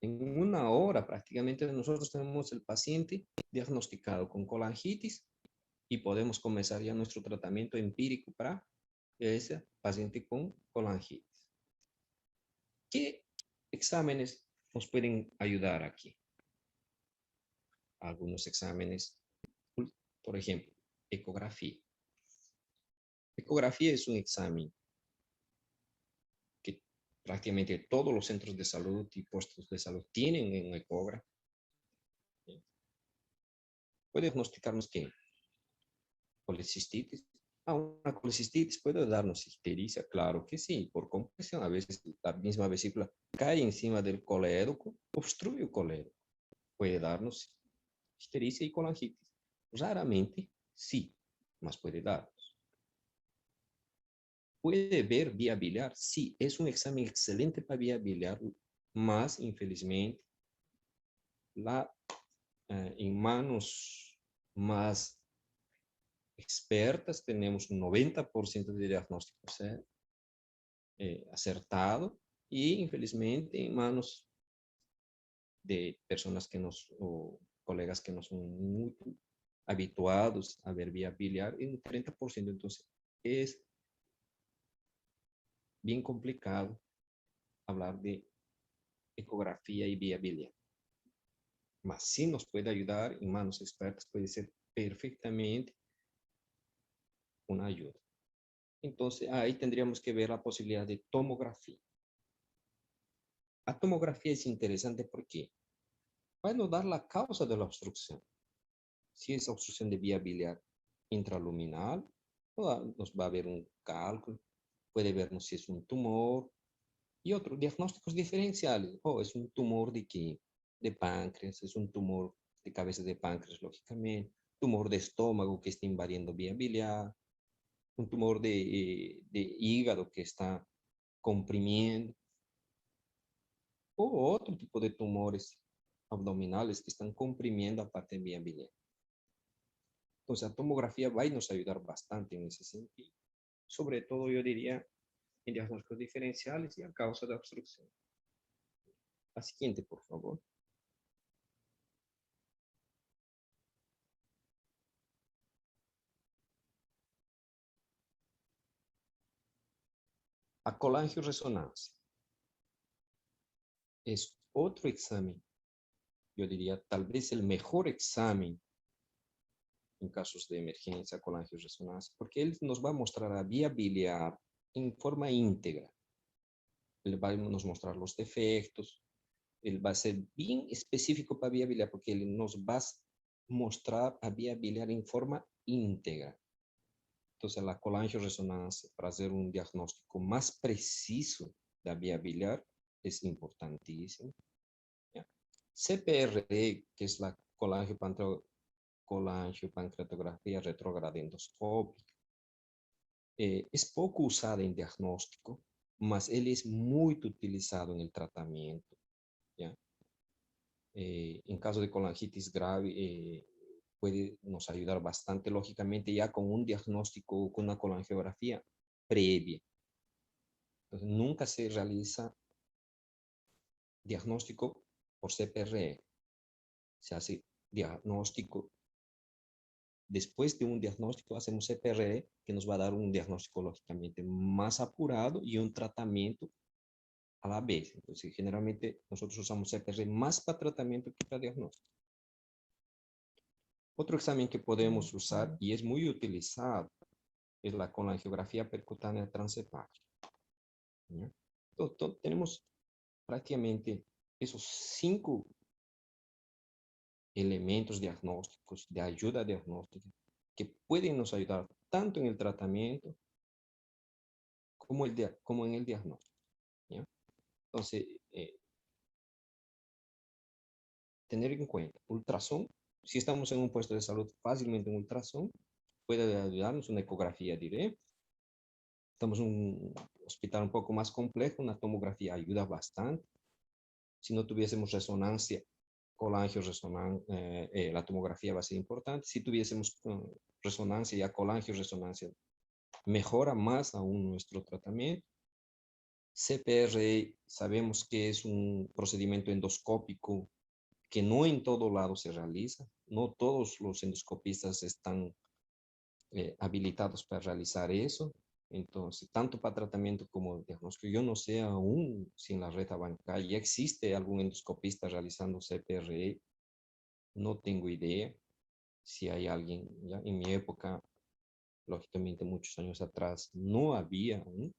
en una hora prácticamente nosotros tenemos el paciente diagnosticado con colangitis y podemos comenzar ya nuestro tratamiento empírico para ese paciente con colangitis. ¿Qué exámenes nos pueden ayudar aquí? Algunos exámenes, por ejemplo, ecografía. Ecografía es un examen que prácticamente todos los centros de salud y puestos de salud tienen un ecógrafo. Puede diagnosticarnos qué: policistitis, Una colecistitis puede darnos ictericia, claro que sí, por compresión. A veces la misma vesícula cae encima del colédoco, obstruye el colédoco. Puede darnos ictericia y colangitis. Raramente sí, mas puede darnos. ¿Puede ver vía biliar? Sí, es un examen excelente para vía biliar, mas infelizmente en manos más expertas tenemos un 90% de diagnóstico acertado y infelizmente en manos de personas o colegas que no son muy habituados a ver vía biliar en un 30%. Entonces es bien complicado hablar de ecografía y vía biliar. Mas sí nos puede ayudar en manos expertas, puede ser perfectamente una ayuda. Entonces ahí tendríamos que ver la posibilidad de tomografía. La tomografía es interesante porque va a nos dar la causa de la obstrucción. Si es obstrucción de vía biliar intraluminal, nos va a ver un cálculo, puede vernos si es un tumor y otros diagnósticos diferenciales. Es un tumor de qué? De páncreas, es un tumor de cabeza de páncreas, lógicamente, tumor de estómago que está invadiendo vía biliar, un tumor de hígado que está comprimiendo, o otro tipo de tumores abdominales que están comprimiendo a parte de vía biliar. Entonces, la tomografía va a nos ayudar bastante en ese sentido. Sobre todo, yo diría, en diagnósticos diferenciales y a causa de obstrucción. La siguiente, por favor. A colangioresonancia. Es otro examen, yo diría, tal vez el mejor examen en casos de emergencia colangioresonancia, porque él nos va a mostrar la vía biliar en forma íntegra. Él va a nos mostrar los defectos, él va a ser bien específico para vía biliar, porque él nos va a mostrar a vía biliar en forma íntegra. Entonces, la colangioresonancia, para hacer un diagnóstico más preciso de la vía biliar, es importantísimo. ¿Ya? CPRE, que es la colangiopancreatografía retrógrada endoscópica, es poco usada en diagnóstico, mas él es muy utilizado en el tratamiento. ¿Ya? En caso de colangitis grave, puede nos ayudar bastante, lógicamente, ya con un diagnóstico, con una colangiografía previa. Entonces, nunca se realiza diagnóstico por CPRE. Se hace diagnóstico. Después de un diagnóstico, hacemos CPRE, que nos va a dar un diagnóstico, lógicamente, más apurado y un tratamiento a la vez. Entonces, generalmente, nosotros usamos CPRE más para tratamiento que para diagnóstico. Otro examen que podemos usar y es muy utilizado es la colangiografía percutánea transepática. Entonces, tenemos prácticamente esos 5 elementos diagnósticos de ayuda diagnóstica que pueden nos ayudar tanto en el tratamiento como en el diagnóstico. ¿Ya? Entonces, tener en cuenta, ultrasonido, si estamos en un puesto de salud, fácilmente un ultrasonido puede ayudarnos, una ecografía directa. Estamos en un hospital un poco más complejo, una tomografía ayuda bastante. Si no tuviésemos resonancia, la tomografía va a ser importante. Si tuviésemos resonancia y colangioresonancia, mejora más aún nuestro tratamiento. CPRE sabemos que es un procedimiento endoscópico que no en todo lado se realiza. No todos los endoscopistas están habilitados para realizar eso. Entonces, tanto para tratamiento como diagnóstico, yo no sé aún si en la red bancaria existe algún endoscopista realizando CPRE. No tengo idea si hay alguien. ¿Ya? En mi época, lógicamente muchos años atrás, no había aún.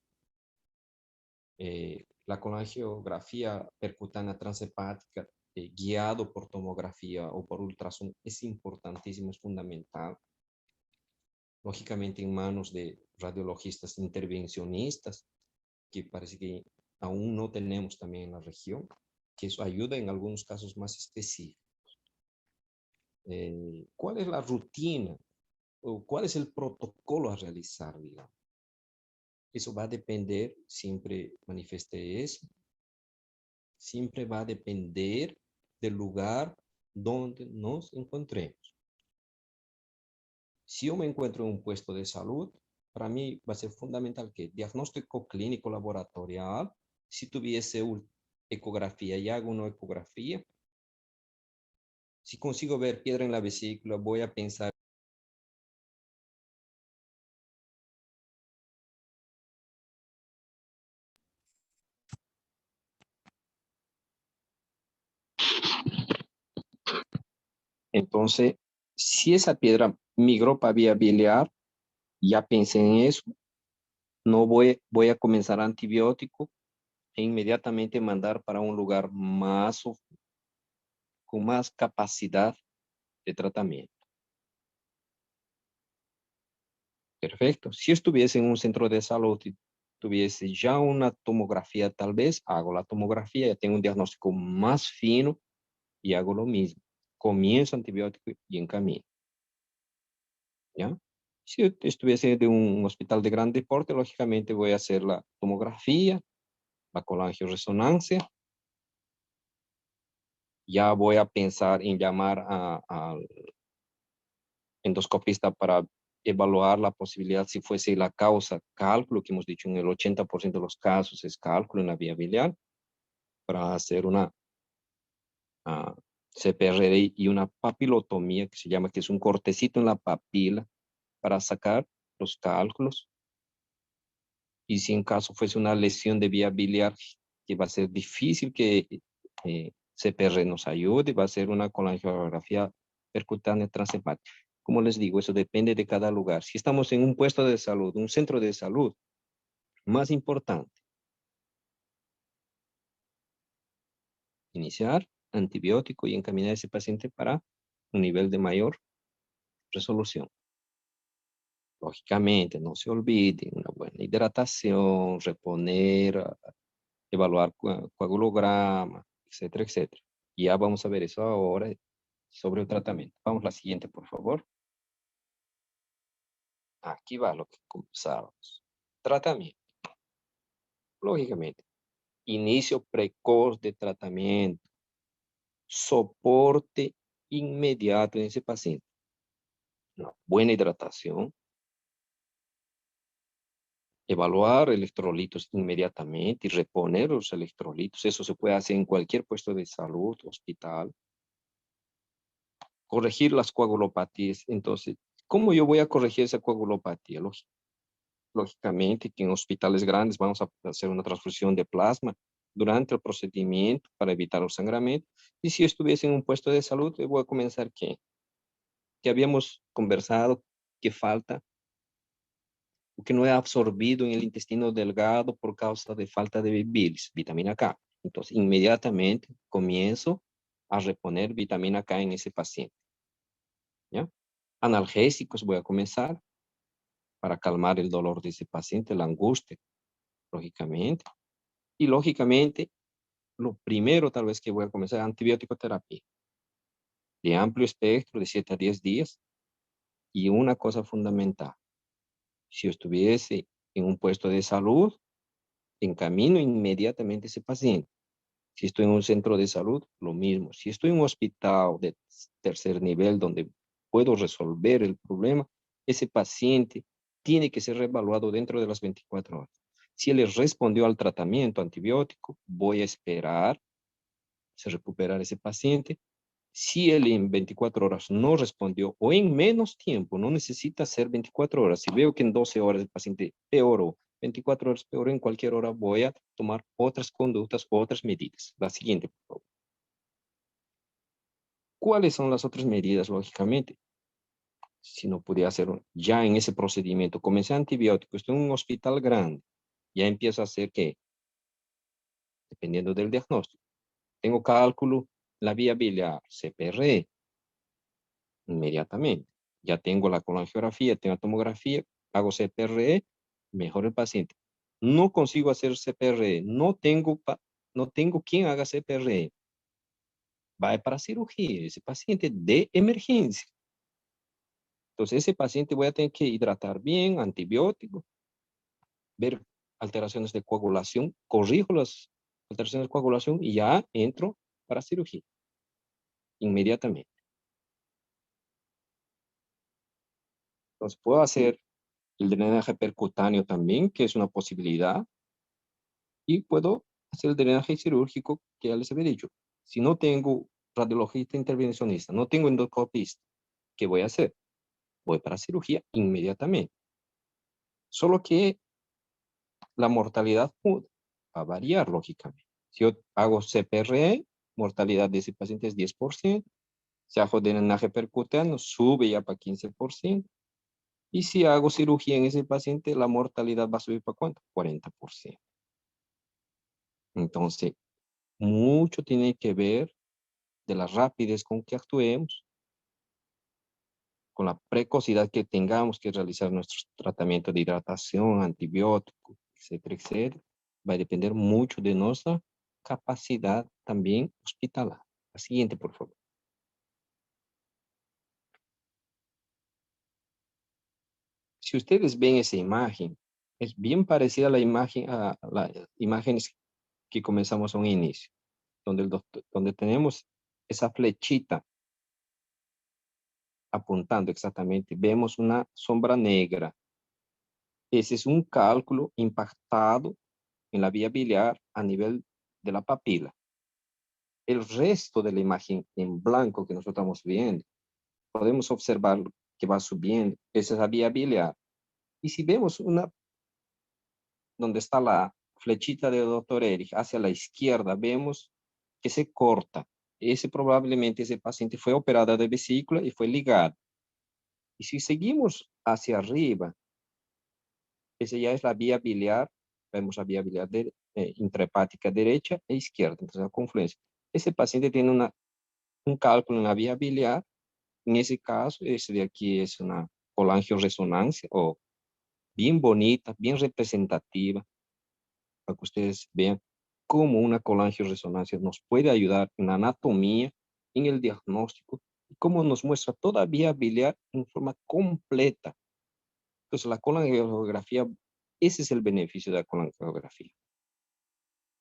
La colangiografía percutánea transepática guiado por tomografía o por ultrasonido es importantísimo, es fundamental. lógicamente en manos de radiologistas intervencionistas, que parece que aún no tenemos también en la región, que eso ayuda en algunos casos más específicos. ¿Cuál es la rutina o cuál es el protocolo a realizar, digamos? Eso va a depender, siempre manifesté eso, siempre va a depender del lugar donde nos encontremos. Si yo me encuentro en un puesto de salud, para mí va a ser fundamental que diagnóstico clínico laboratorial, si tuviese una ecografía y hago una ecografía, si consigo ver piedra en la vesícula, voy a pensar. Entonces, si esa piedra migró para vía biliar, ya pensé en eso, no voy a comenzar antibiótico e inmediatamente mandar para un lugar más con más capacidad de tratamiento. Perfecto. Si estuviese en un centro de salud y tuviese ya una tomografía, tal vez hago la tomografía, ya tengo un diagnóstico más fino y hago lo mismo. Comienzo antibiótico y en camino. ¿Ya? Si estuviese de un hospital de gran deporte, lógicamente voy a hacer la tomografía, la colangioresonancia. Ya voy a pensar en llamar al endoscopista para evaluar la posibilidad, si fuese la causa, cálculo, que hemos dicho en el 80% de los casos es cálculo en la vía biliar, para hacer una CPRI y una papilotomía, que se llama, que es un cortecito en la papila para sacar los cálculos. Y si en caso fuese una lesión de vía biliar, que va a ser difícil que CPR nos ayude, va a ser una colangiografía percutánea transhemática. Como les digo, eso depende de cada lugar. Si estamos en un puesto de salud, un centro de salud, más importante, iniciar antibiótico y encaminar a ese paciente para un nivel de mayor resolución. Lógicamente, no se olviden una buena hidratación, reponer, evaluar coagulograma, etcétera, etcétera. Ya vamos a ver eso ahora sobre el tratamiento. Vamos a la siguiente, por favor. Aquí va lo que comenzamos. Tratamiento. Lógicamente, inicio precoz de tratamiento. Soporte inmediato en ese paciente. Una buena hidratación. Evaluar electrolitos inmediatamente y reponer los electrolitos. Eso se puede hacer en cualquier puesto de salud, hospital. Corregir las coagulopatías. Entonces, ¿cómo yo voy a corregir esa coagulopatía? Lógicamente que en hospitales grandes vamos a hacer una transfusión de plasma durante el procedimiento para evitar el sangramiento. Y si estuviese en un puesto de salud, voy a comenzar que habíamos conversado que falta, que no he absorbido en el intestino delgado por causa de falta de bilis, vitamina K. Entonces, inmediatamente comienzo a reponer vitamina K en ese paciente. ¿Ya? Analgésicos voy a comenzar para calmar el dolor de ese paciente, la angustia, lógicamente. Y lógicamente, lo primero tal vez que voy a comenzar, antibiótico terapia, de amplio espectro, de 7 a 10 días. Y una cosa fundamental, si yo estuviese en un puesto de salud, encamino inmediatamente a ese paciente. Si estoy en un centro de salud, lo mismo. Si estoy en un hospital de tercer nivel donde puedo resolver el problema, ese paciente tiene que ser reevaluado dentro de las 24 horas. Si él respondió al tratamiento antibiótico, voy a esperar se recuperar ese paciente. Si él en 24 horas no respondió o en menos tiempo, no necesita ser 24 horas. Si veo que en 12 horas el paciente peoró, 24 horas peor, en cualquier hora voy a tomar otras conductas, otras medidas. La siguiente, por favor. ¿Cuáles son las otras medidas, lógicamente? Si no pudiera hacer ya en ese procedimiento, comencé antibiótico, estoy en un hospital grande, ya empiezo a hacer que, dependiendo del diagnóstico, tengo cálculo, la vía biliar, CPR, inmediatamente. Ya tengo la colangiografía, tengo la tomografía, hago CPRE, mejor el paciente. No consigo hacer CPRE, no tengo quien haga CPRE. Va para cirugía, ese paciente de emergencia. Entonces, ese paciente voy a tener que hidratar bien, antibiótico, ver alteraciones de coagulación, corrijo las alteraciones de coagulación y ya entro para cirugía inmediatamente. Entonces, puedo hacer el drenaje percutáneo también, que es una posibilidad, y puedo hacer el drenaje quirúrgico, que ya les había dicho. Si no tengo radiologista intervencionista, no tengo endoscopista, ¿qué voy a hacer? Voy para cirugía inmediatamente. Solo que la mortalidad va a variar, lógicamente. Si yo hago CPRE, mortalidad de ese paciente es 10%. Si hago drenaje percutáneo, sube ya para 15%. Y si hago cirugía en ese paciente, la mortalidad va a subir para ¿cuánto? 40%. Entonces, mucho tiene que ver de la rapidez con que actuemos, con la precocidad que tengamos que realizar nuestros tratamientos de hidratación, antibióticos, etcétera, etcétera. Va a depender mucho de nuestra capacidad también hospitalaria. La siguiente, por favor. Si ustedes ven esa imagen, es bien parecida a la imagen, a las imágenes que comenzamos a un inicio, donde tenemos esa flechita apuntando exactamente, vemos una sombra negra. Ese es un cálculo impactado en la vía biliar a nivel de la papila. El resto de la imagen en blanco que nosotros estamos viendo, podemos observar que va subiendo, esa es la vía biliar. Y si vemos donde está la flechita de doctor Erich, hacia la izquierda, vemos que se corta. Probablemente ese paciente fue operado de vesícula y fue ligado. Y si seguimos hacia arriba, esa ya es la vía biliar, vemos la vía biliar intrahepática derecha e izquierda, entonces la confluencia. Ese paciente tiene un cálculo en la vía biliar, en ese caso, ese de aquí es una colangioresonancia, o bien bonita, bien representativa, para que ustedes vean cómo una colangioresonancia nos puede ayudar en la anatomía, en el diagnóstico, y cómo nos muestra toda vía biliar en forma completa. Entonces, la colangiografía, ese es el beneficio de la colangiografía.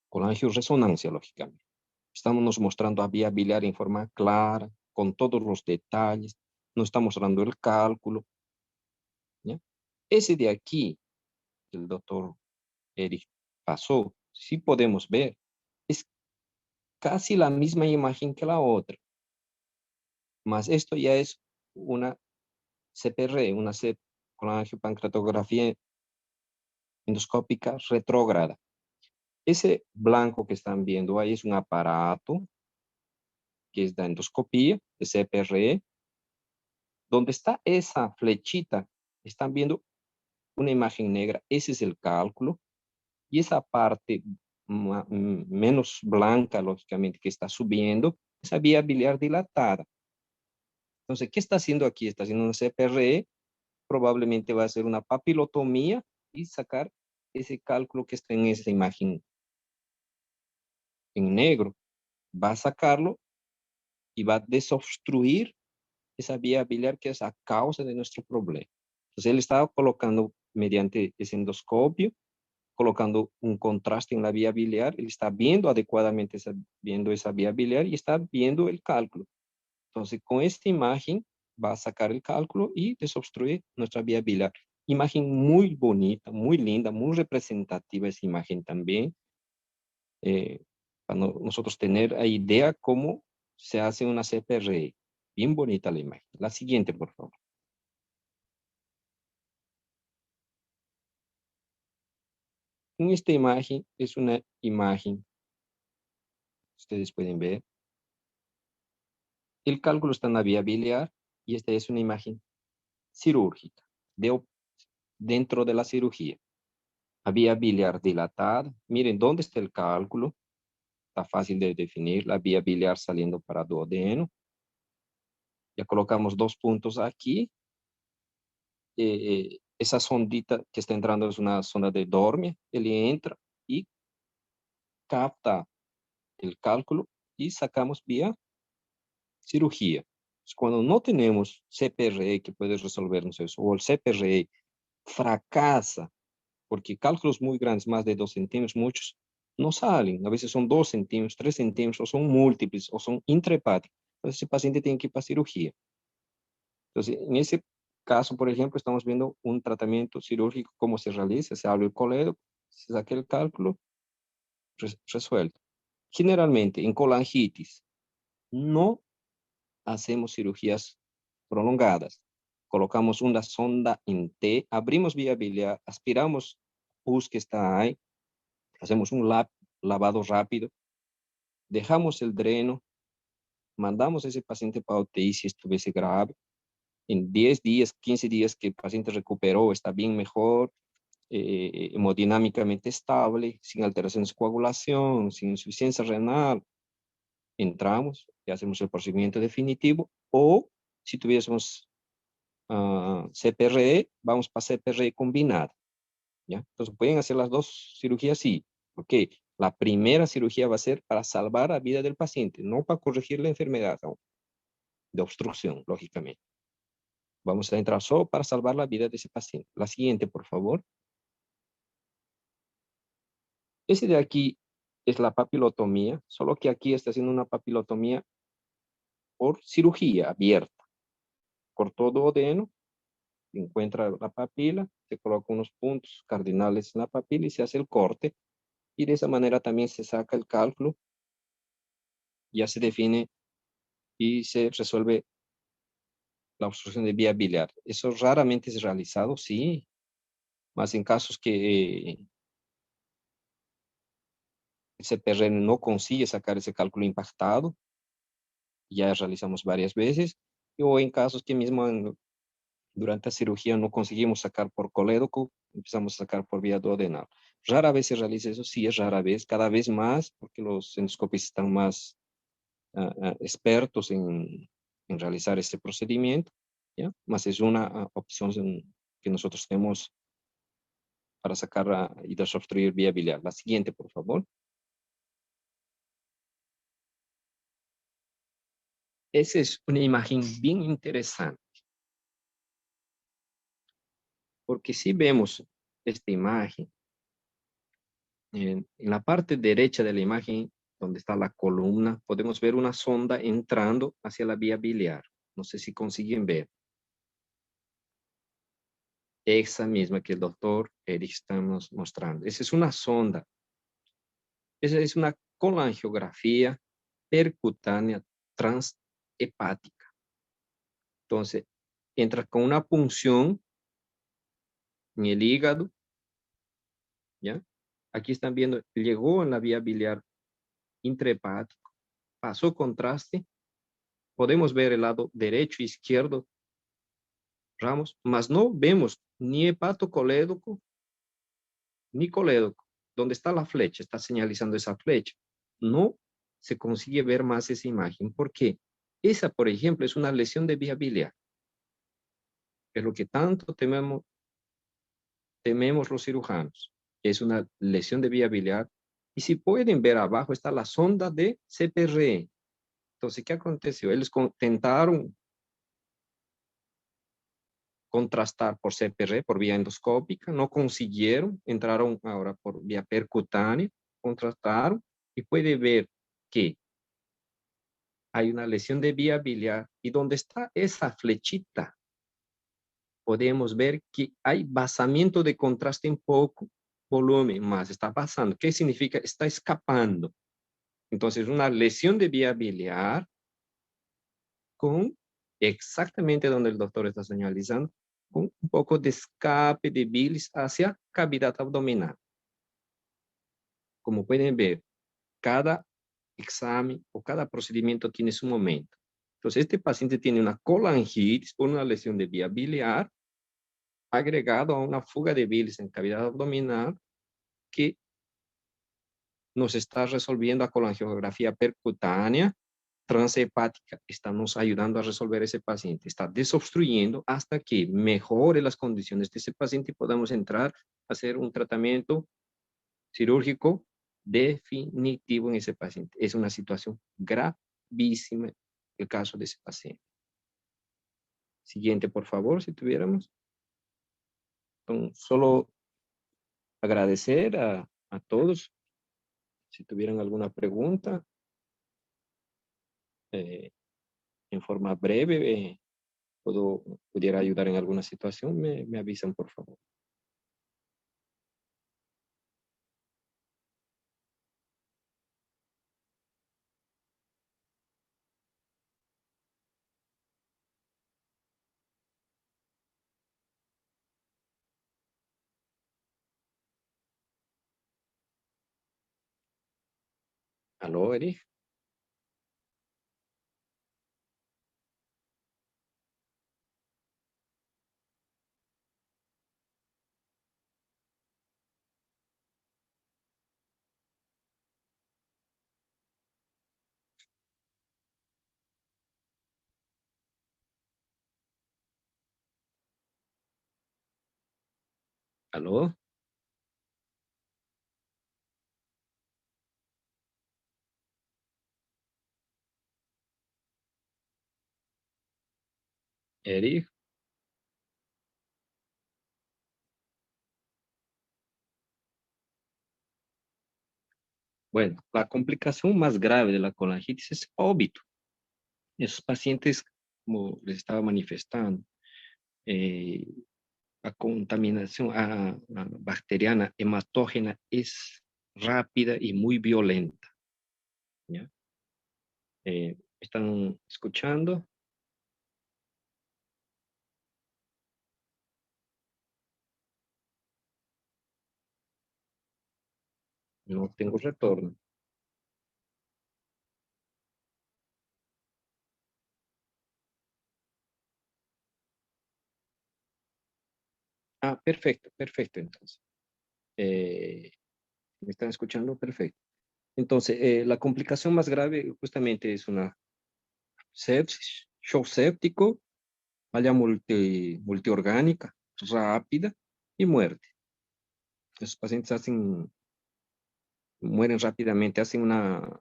Colangioresonancia, lógicamente. Estamos nos mostrando a vía biliar en forma clara, con todos los detalles. Nos está mostrando el cálculo. ¿Ya? Ese de aquí, el doctor Erich pasó, sí podemos ver, es casi la misma imagen que la otra. Mas esto ya es una CPR, una colangiopancreatografía endoscópica retrógrada. Ese blanco que están viendo ahí es un aparato que es de endoscopía, de CPRE. Donde está esa flechita, están viendo una imagen negra, ese es el cálculo. Y esa parte menos blanca, lógicamente, que está subiendo, esa vía biliar dilatada. Entonces, ¿qué está haciendo aquí? Está haciendo una CPRE, probablemente va a hacer una papilotomía y sacar ese cálculo que está en esa imagen en negro. Va a sacarlo y va a desobstruir esa vía biliar que es a causa de nuestro problema. Entonces, él estaba colocando mediante ese endoscopio, colocando un contraste en la vía biliar, él está viendo adecuadamente viendo esa vía biliar y está viendo el cálculo. Entonces, con esta imagen va a sacar el cálculo y desobstruir nuestra vía biliar. Imagen muy bonita, muy linda, muy representativa esa imagen también, para nosotros tener la idea cómo se hace una CPRE. Bien bonita la imagen. La siguiente, por favor. En esta imagen es una imagen, ustedes pueden ver, el cálculo está en la vía biliar y esta es una imagen cirúrgica dentro de la cirugía. La vía biliar dilatada, miren dónde está el cálculo, está fácil de definir, la vía biliar saliendo para duodeno. Ya colocamos 2 puntos aquí esa sondita que está entrando es una sonda de Dormia. Él entra y capta el cálculo y sacamos vía cirugía. Cuando no tenemos CPRE que puede resolvernos eso, o el CPRE fracasa, porque cálculos muy grandes, más de 2 centímetros, muchos no salen. A veces son 2 centímetros, 3 centímetros, o son múltiples, o son intrahepáticos. Entonces, ese paciente tiene que ir para cirugía. Entonces, en ese caso, por ejemplo, estamos viendo un tratamiento cirúrgico, cómo se realiza, se abre el colédoco, se saca el cálculo, resuelto. Generalmente, en colangitis, no hacemos cirugías prolongadas. Colocamos una sonda en T, abrimos vía biliar, aspiramos pus que está ahí, hacemos un lavado rápido, dejamos el dreno, mandamos a ese paciente para UTI si estuviese grave. En 10 días, 15 días que el paciente recuperó, está bien mejor, hemodinámicamente estable, sin alteraciones de coagulación, sin insuficiencia renal, entramos y hacemos el procedimiento definitivo. O si tuviésemos CPRE, vamos para CPRE combinada, ¿ya? Entonces pueden hacer las dos cirugías, sí, porque la primera cirugía va a ser para salvar la vida del paciente, no para corregir la enfermedad, ¿no?, de obstrucción, lógicamente. Vamos a entrar solo para salvar la vida de ese paciente. La siguiente, por favor. Ese de aquí es la papilotomía, solo que aquí está haciendo una papilotomía por cirugía abierta. Cortó duodeno, encuentra la papila, se coloca unos puntos cardinales en la papila y se hace el corte. Y de esa manera también se saca el cálculo, ya se define y se resuelve la obstrucción de vía biliar. Eso raramente es realizado, sí, más en casos que el CPR no consigue sacar ese cálculo impactado, ya realizamos varias veces, o en casos que mismo durante la cirugía no conseguimos sacar por colédoco, empezamos a sacar por vía duodenal. Rara vez se realiza eso, sí es rara vez, cada vez más, porque los endoscopistas están más expertos en realizar este procedimiento, ¿ya? Más es una opción que nosotros tenemos para sacar y desobstruir vía biliar. La siguiente, por favor. Esa es una imagen bien interesante, porque si vemos esta imagen, en la parte derecha de la imagen, donde está la columna, podemos ver una sonda entrando hacia la vía biliar. No sé si consiguen ver. Esa misma que el doctor Eric está nos mostrando. Esa es una sonda. Esa es una colangiografía percutánea transhepática. Entonces, entra con una punción en el hígado, ¿ya? Aquí están viendo, llegó en la vía biliar intrahepático, pasó contraste, podemos ver el lado derecho e izquierdo, ramos, mas no vemos ni hepatocolédoco ni colédoco. ¿Dónde está la flecha? Está señalizando esa flecha. No se consigue ver más esa imagen. ¿Por qué? Esa, por ejemplo, es una lesión de vía biliar. Es lo que tanto tememos los cirujanos. Es una lesión de vía biliar. Y si pueden ver abajo está la sonda de CPRE. Entonces, ¿qué aconteció? Ellos intentaron contrastar por CPR, por vía endoscópica, no consiguieron, entraron ahora por vía percutánea, contrastaron y puede ver que hay una lesión de vía biliar y donde está esa flechita, podemos ver que hay basamiento de contraste en poco volumen, más está pasando. ¿Qué significa? Está escapando. Entonces, una lesión de vía biliar con exactamente donde el doctor está señalizando, con un poco de escape de bilis hacia cavidad abdominal. Como pueden ver, cada examen o cada procedimiento tiene su momento. Entonces, este paciente tiene una colangitis por una lesión de vía biliar agregado a una fuga de bilis en cavidad abdominal que nos está resolviendo a colangiografía percutánea transhepática está nos ayudando a resolver ese paciente, está desobstruyendo hasta que mejore las condiciones de ese paciente y podamos entrar a hacer un tratamiento cirúrgico definitivo en ese paciente. Es una situación gravísima el caso de ese paciente. Siguiente, por favor, si tuviéramos. Entonces, solo agradecer a todos. Si tuvieran alguna pregunta, en forma breve, pudiera ayudar en alguna situación, me avisan, por favor. ¿Aló, Erich? ¿Aló? Erich? Bueno, la complicación más grave de la colangitis es óbito. Esos pacientes, como les estaba manifestando, la contaminación bacteriana hematógena es rápida y muy violenta. ¿Ya? ¿Están escuchando? No tengo retorno. Ah, perfecto, perfecto, entonces. ¿Me están escuchando? Perfecto. Entonces, la complicación más grave justamente es una sepsis, shock séptico, falla multiorgánica, rápida y muerte. Los pacientes mueren rápidamente, hacen una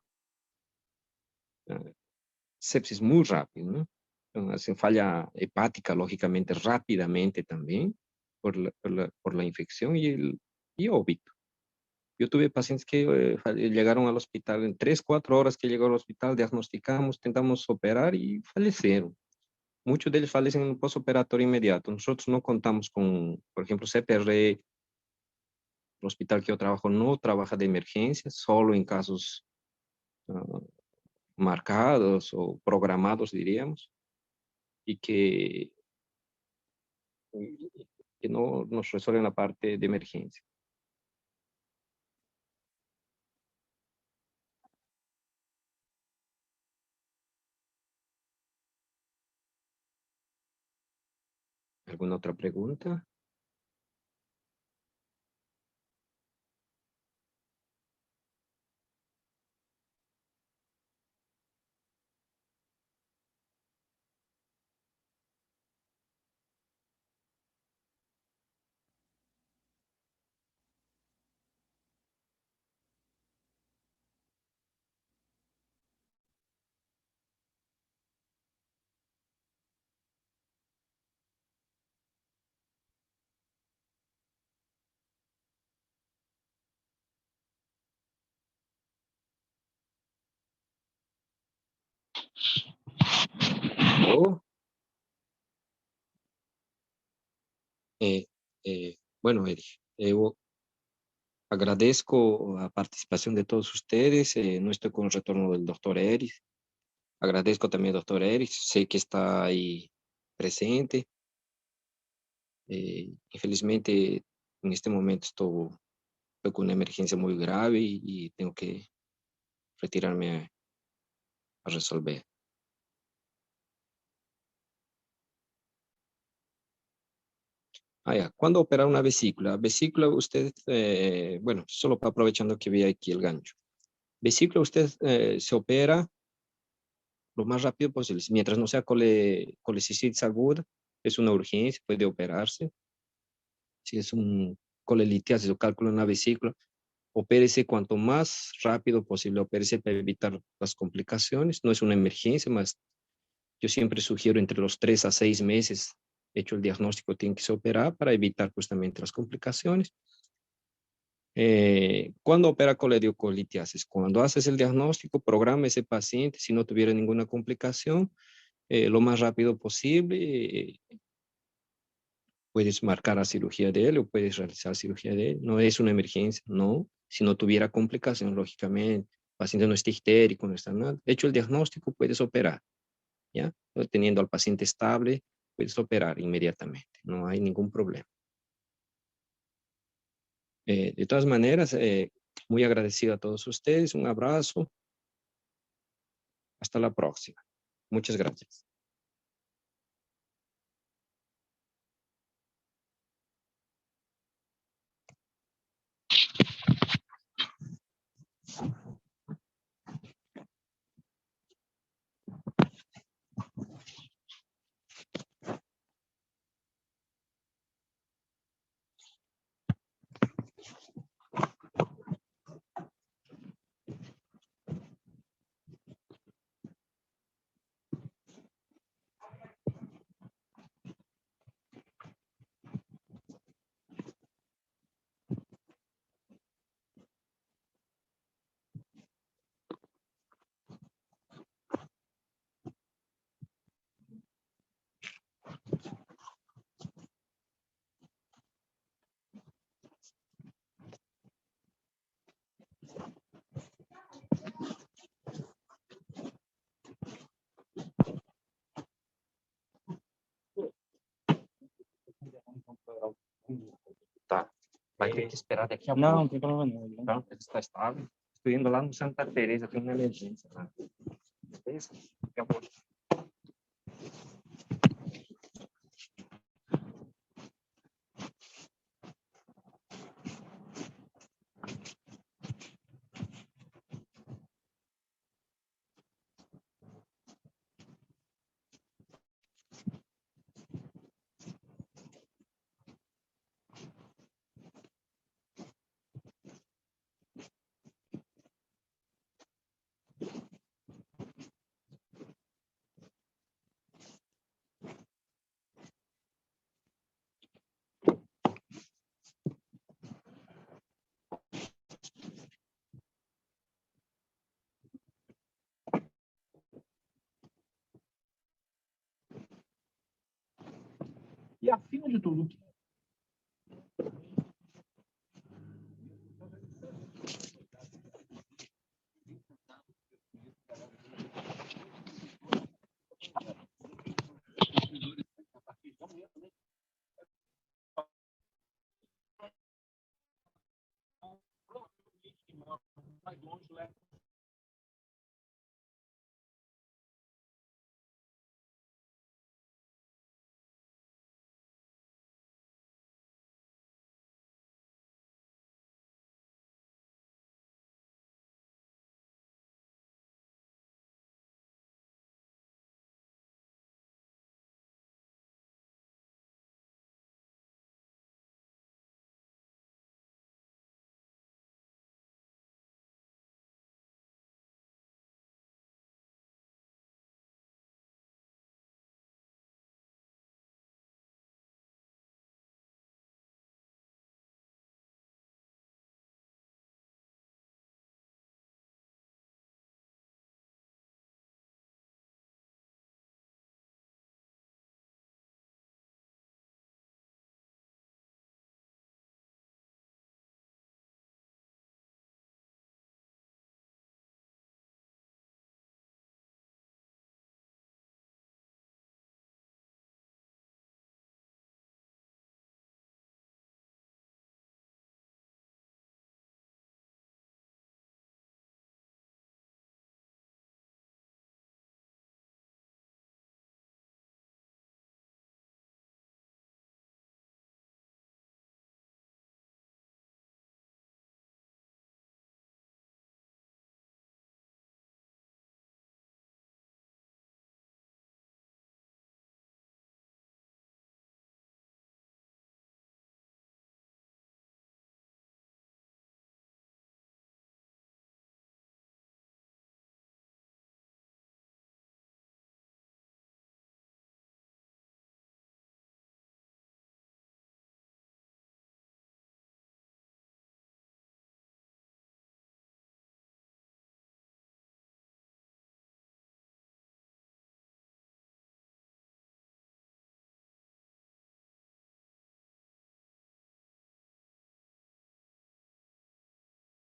sepsis muy rápida, ¿no? Hacen falla hepática, lógicamente, rápidamente también por la infección y óbito. Yo tuve pacientes que llegaron al hospital en 3, 4 horas que llegó al hospital, diagnosticamos, intentamos operar y fallecieron. Muchos de ellos fallecen en un postoperatorio inmediato. Nosotros no contamos con, por ejemplo, CPR. El hospital que yo trabajo no trabaja de emergencia, solo en casos marcados o programados, diríamos, y que no nos resuelven la parte de emergencia. ¿Alguna otra pregunta? Oh, eh, bueno, Erich, agradezco la participación de todos ustedes. No estoy con el retorno del doctor Erich. Agradezco también al doctor Erich. Sé que está ahí presente. Infelizmente, en este momento estoy con una emergencia muy grave y tengo que retirarme a resolver. ¿Cuándo operar una vesícula? Vesícula, usted, bueno, solo aprovechando que vi aquí el gancho. Vesícula, usted se opera lo más rápido posible. Mientras no sea colecistitis aguda, es una urgencia, puede operarse. Si es un colelitiasis o cálculo en la vesícula, opérese cuanto más rápido posible, opérese para evitar las complicaciones. No es una emergencia, más yo siempre sugiero entre los 3 a 6 meses, hecho el diagnóstico, tiene que se operar para evitar justamente las complicaciones. ¿Cuándo opera colediocolitiasis? Cuando haces el diagnóstico, programa ese paciente, si no tuviera ninguna complicación, lo más rápido posible, puedes marcar la cirugía de él o puedes realizar cirugía de él. No es una emergencia, no. Si no tuviera complicación, lógicamente, el paciente no está histérico, no está nada. Hecho el diagnóstico, puedes operar, ¿ya? Teniendo al paciente estable, puedes operar inmediatamente, no hay ningún problema. De todas maneras, muy agradecido a todos ustedes, un abrazo, hasta la próxima. Muchas gracias. Tá. Vai ter que esperar daqui a pouco. Não, não tem problema não. Tá? Ele está estável. Estou indo lá no Santa Teresa, tem uma emergência lá. Beleza? Daqui a pouco. E acima de tudo, mais longe,